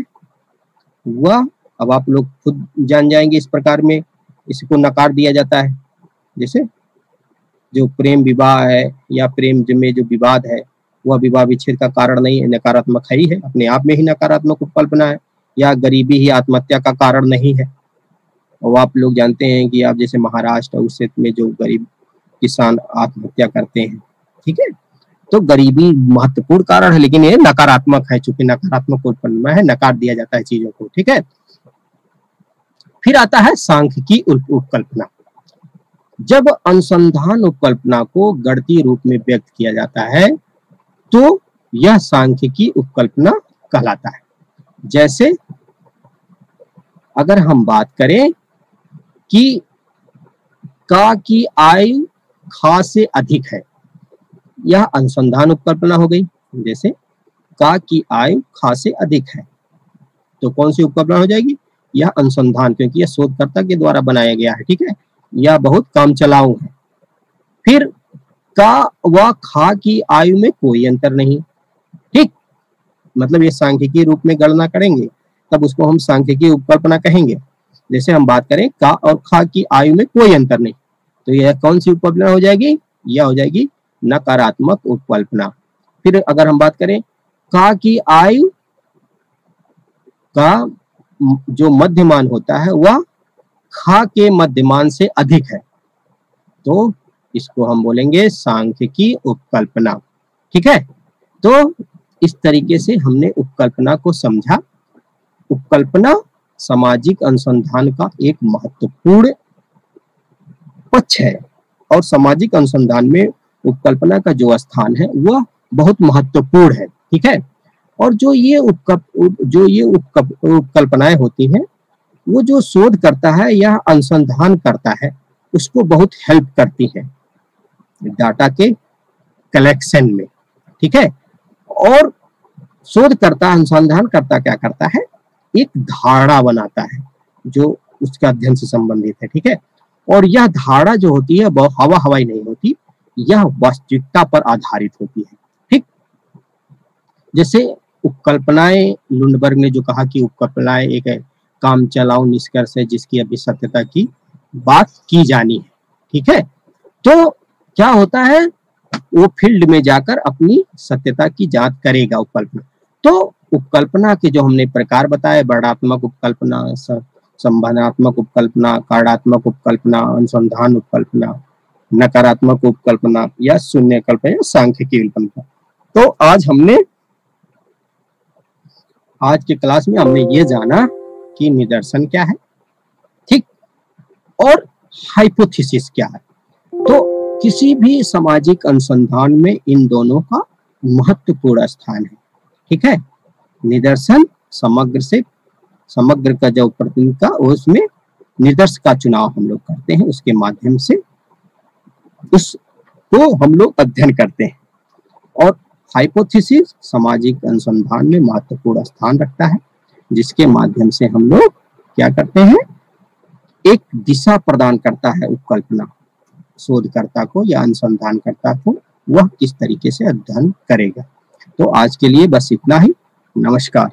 वह, अब आप लोग खुद जान जाएंगे इस प्रकार में इसको नकार दिया जाता है। जैसे जो प्रेम विवाह है या प्रेम में जो विवाद है वह विवाह विच्छेद का कारण नहीं है, नकारात्मक है ही है, अपने आप में ही नकारात्मक उपकल्पना है। या गरीबी ही आत्महत्या का कारण नहीं है। और आप लोग जानते हैं कि आप जैसे महाराष्ट्र उस क्षेत्र में जो गरीब किसान आत्महत्या करते हैं, ठीक है, तो गरीबी महत्वपूर्ण कारण है, लेकिन ये नकारात्मक है, चूंकि नकारात्मक उपकल्पना है, नकार दिया जाता है चीजों को। ठीक है, फिर आता है सांख्यिकी उपकल्पना। जब अनुसंधान उपकल्पना को गणितीय रूप में व्यक्त किया जाता है तो यह सांख्यिकी उपकल्पना कहलाता है। जैसे अगर हम बात करें कि का की आयु खा से अधिक है, यह अनुसंधान उपकल्पना हो गई। जैसे का की आयु खा से अधिक है, तो कौन सी उपकल्पना हो जाएगी, यह अनुसंधान, क्योंकि यह शोधकर्ता के द्वारा बनाया गया है। ठीक है, यह बहुत काम चलाऊ है। फिर का व खा की आयु में कोई अंतर नहीं। ठीक, मतलब ये सांख्यिकी रूप में गणना करेंगे तब उसको हम सांख्यिकी उपकल्पना कहेंगे। जैसे हम बात करें का और खा की आयु में कोई अंतर नहीं, तो यह कौन सी उपकल्पना हो जाएगी, यह हो जाएगी नकारात्मक उपकल्पना। फिर अगर हम बात करें का की आयु का जो मध्यमान होता है वह खा के मध्यमान से अधिक है, तो इसको हम बोलेंगे सांख्यिकी उपकल्पना। ठीक है, तो इस तरीके से हमने उपकल्पना को समझा। उपकल्पना सामाजिक अनुसंधान का एक महत्वपूर्ण पक्ष है और सामाजिक अनुसंधान में उपकल्पना का जो स्थान है वह बहुत महत्वपूर्ण है। ठीक है, और जो ये उपकल्पनाएं होती हैं वो जो शोध करता है या अनुसंधान करता है उसको बहुत हेल्प करती है डाटा के कलेक्शन में। ठीक है, और शोधकर्ता अनुसंधान करता क्या करता है, एक धारणा बनाता है जो उसके अध्ययन से संबंधित है। ठीक है, और यह धारणा जो होती है वह हवा हवाई नहीं होती, यह वास्तविकता पर आधारित होती है। ठीक, जैसे उपकल्पनाएं, लुंडबर्ग ने जो कहा कि उपकल्पनाएं एक काम चलाऊ निष्कर्ष है जिसकी अभी सत्यता की बात की जानी है। ठीक है, तो क्या होता है, वो फील्ड में जाकर अपनी सत्यता की जांच करेगा उपकल्पना। तो उपकल्पना के जो हमने प्रकार बताए, वर्णनात्मक उपकल्पना, संभावनात्मक उपकल्पना, कार्यात्मक उपकल्पना, अनुसंधान उपकल्पना, नकारात्मक उपकल्पना या शून्य कल्पना या सांख्यिकी कल्पना। तो आज के क्लास में हमने ये जाना कि निदर्शन क्या है, ठीक, और हाइपोथेसिस क्या है। तो किसी भी सामाजिक अनुसंधान में इन दोनों का महत्वपूर्ण स्थान है, ठीक है। निदर्शन समग्र का जो प्रतिनिधि का, उसमें निदर्श का चुनाव हम लोग करते हैं, उसके माध्यम से उसको हम लोग अध्ययन करते हैं। और हाइपोथेसिस सामाजिक अनुसंधान में महत्वपूर्ण स्थान रखता है, जिसके माध्यम से हम लोग क्या करते हैं, एक दिशा प्रदान करता है उपकल्पना शोधकर्ता को या अनुसंधानकर्ता को, वह किस तरीके से अध्ययन करेगा। तो आज के लिए बस इतना ही। नमस्कार।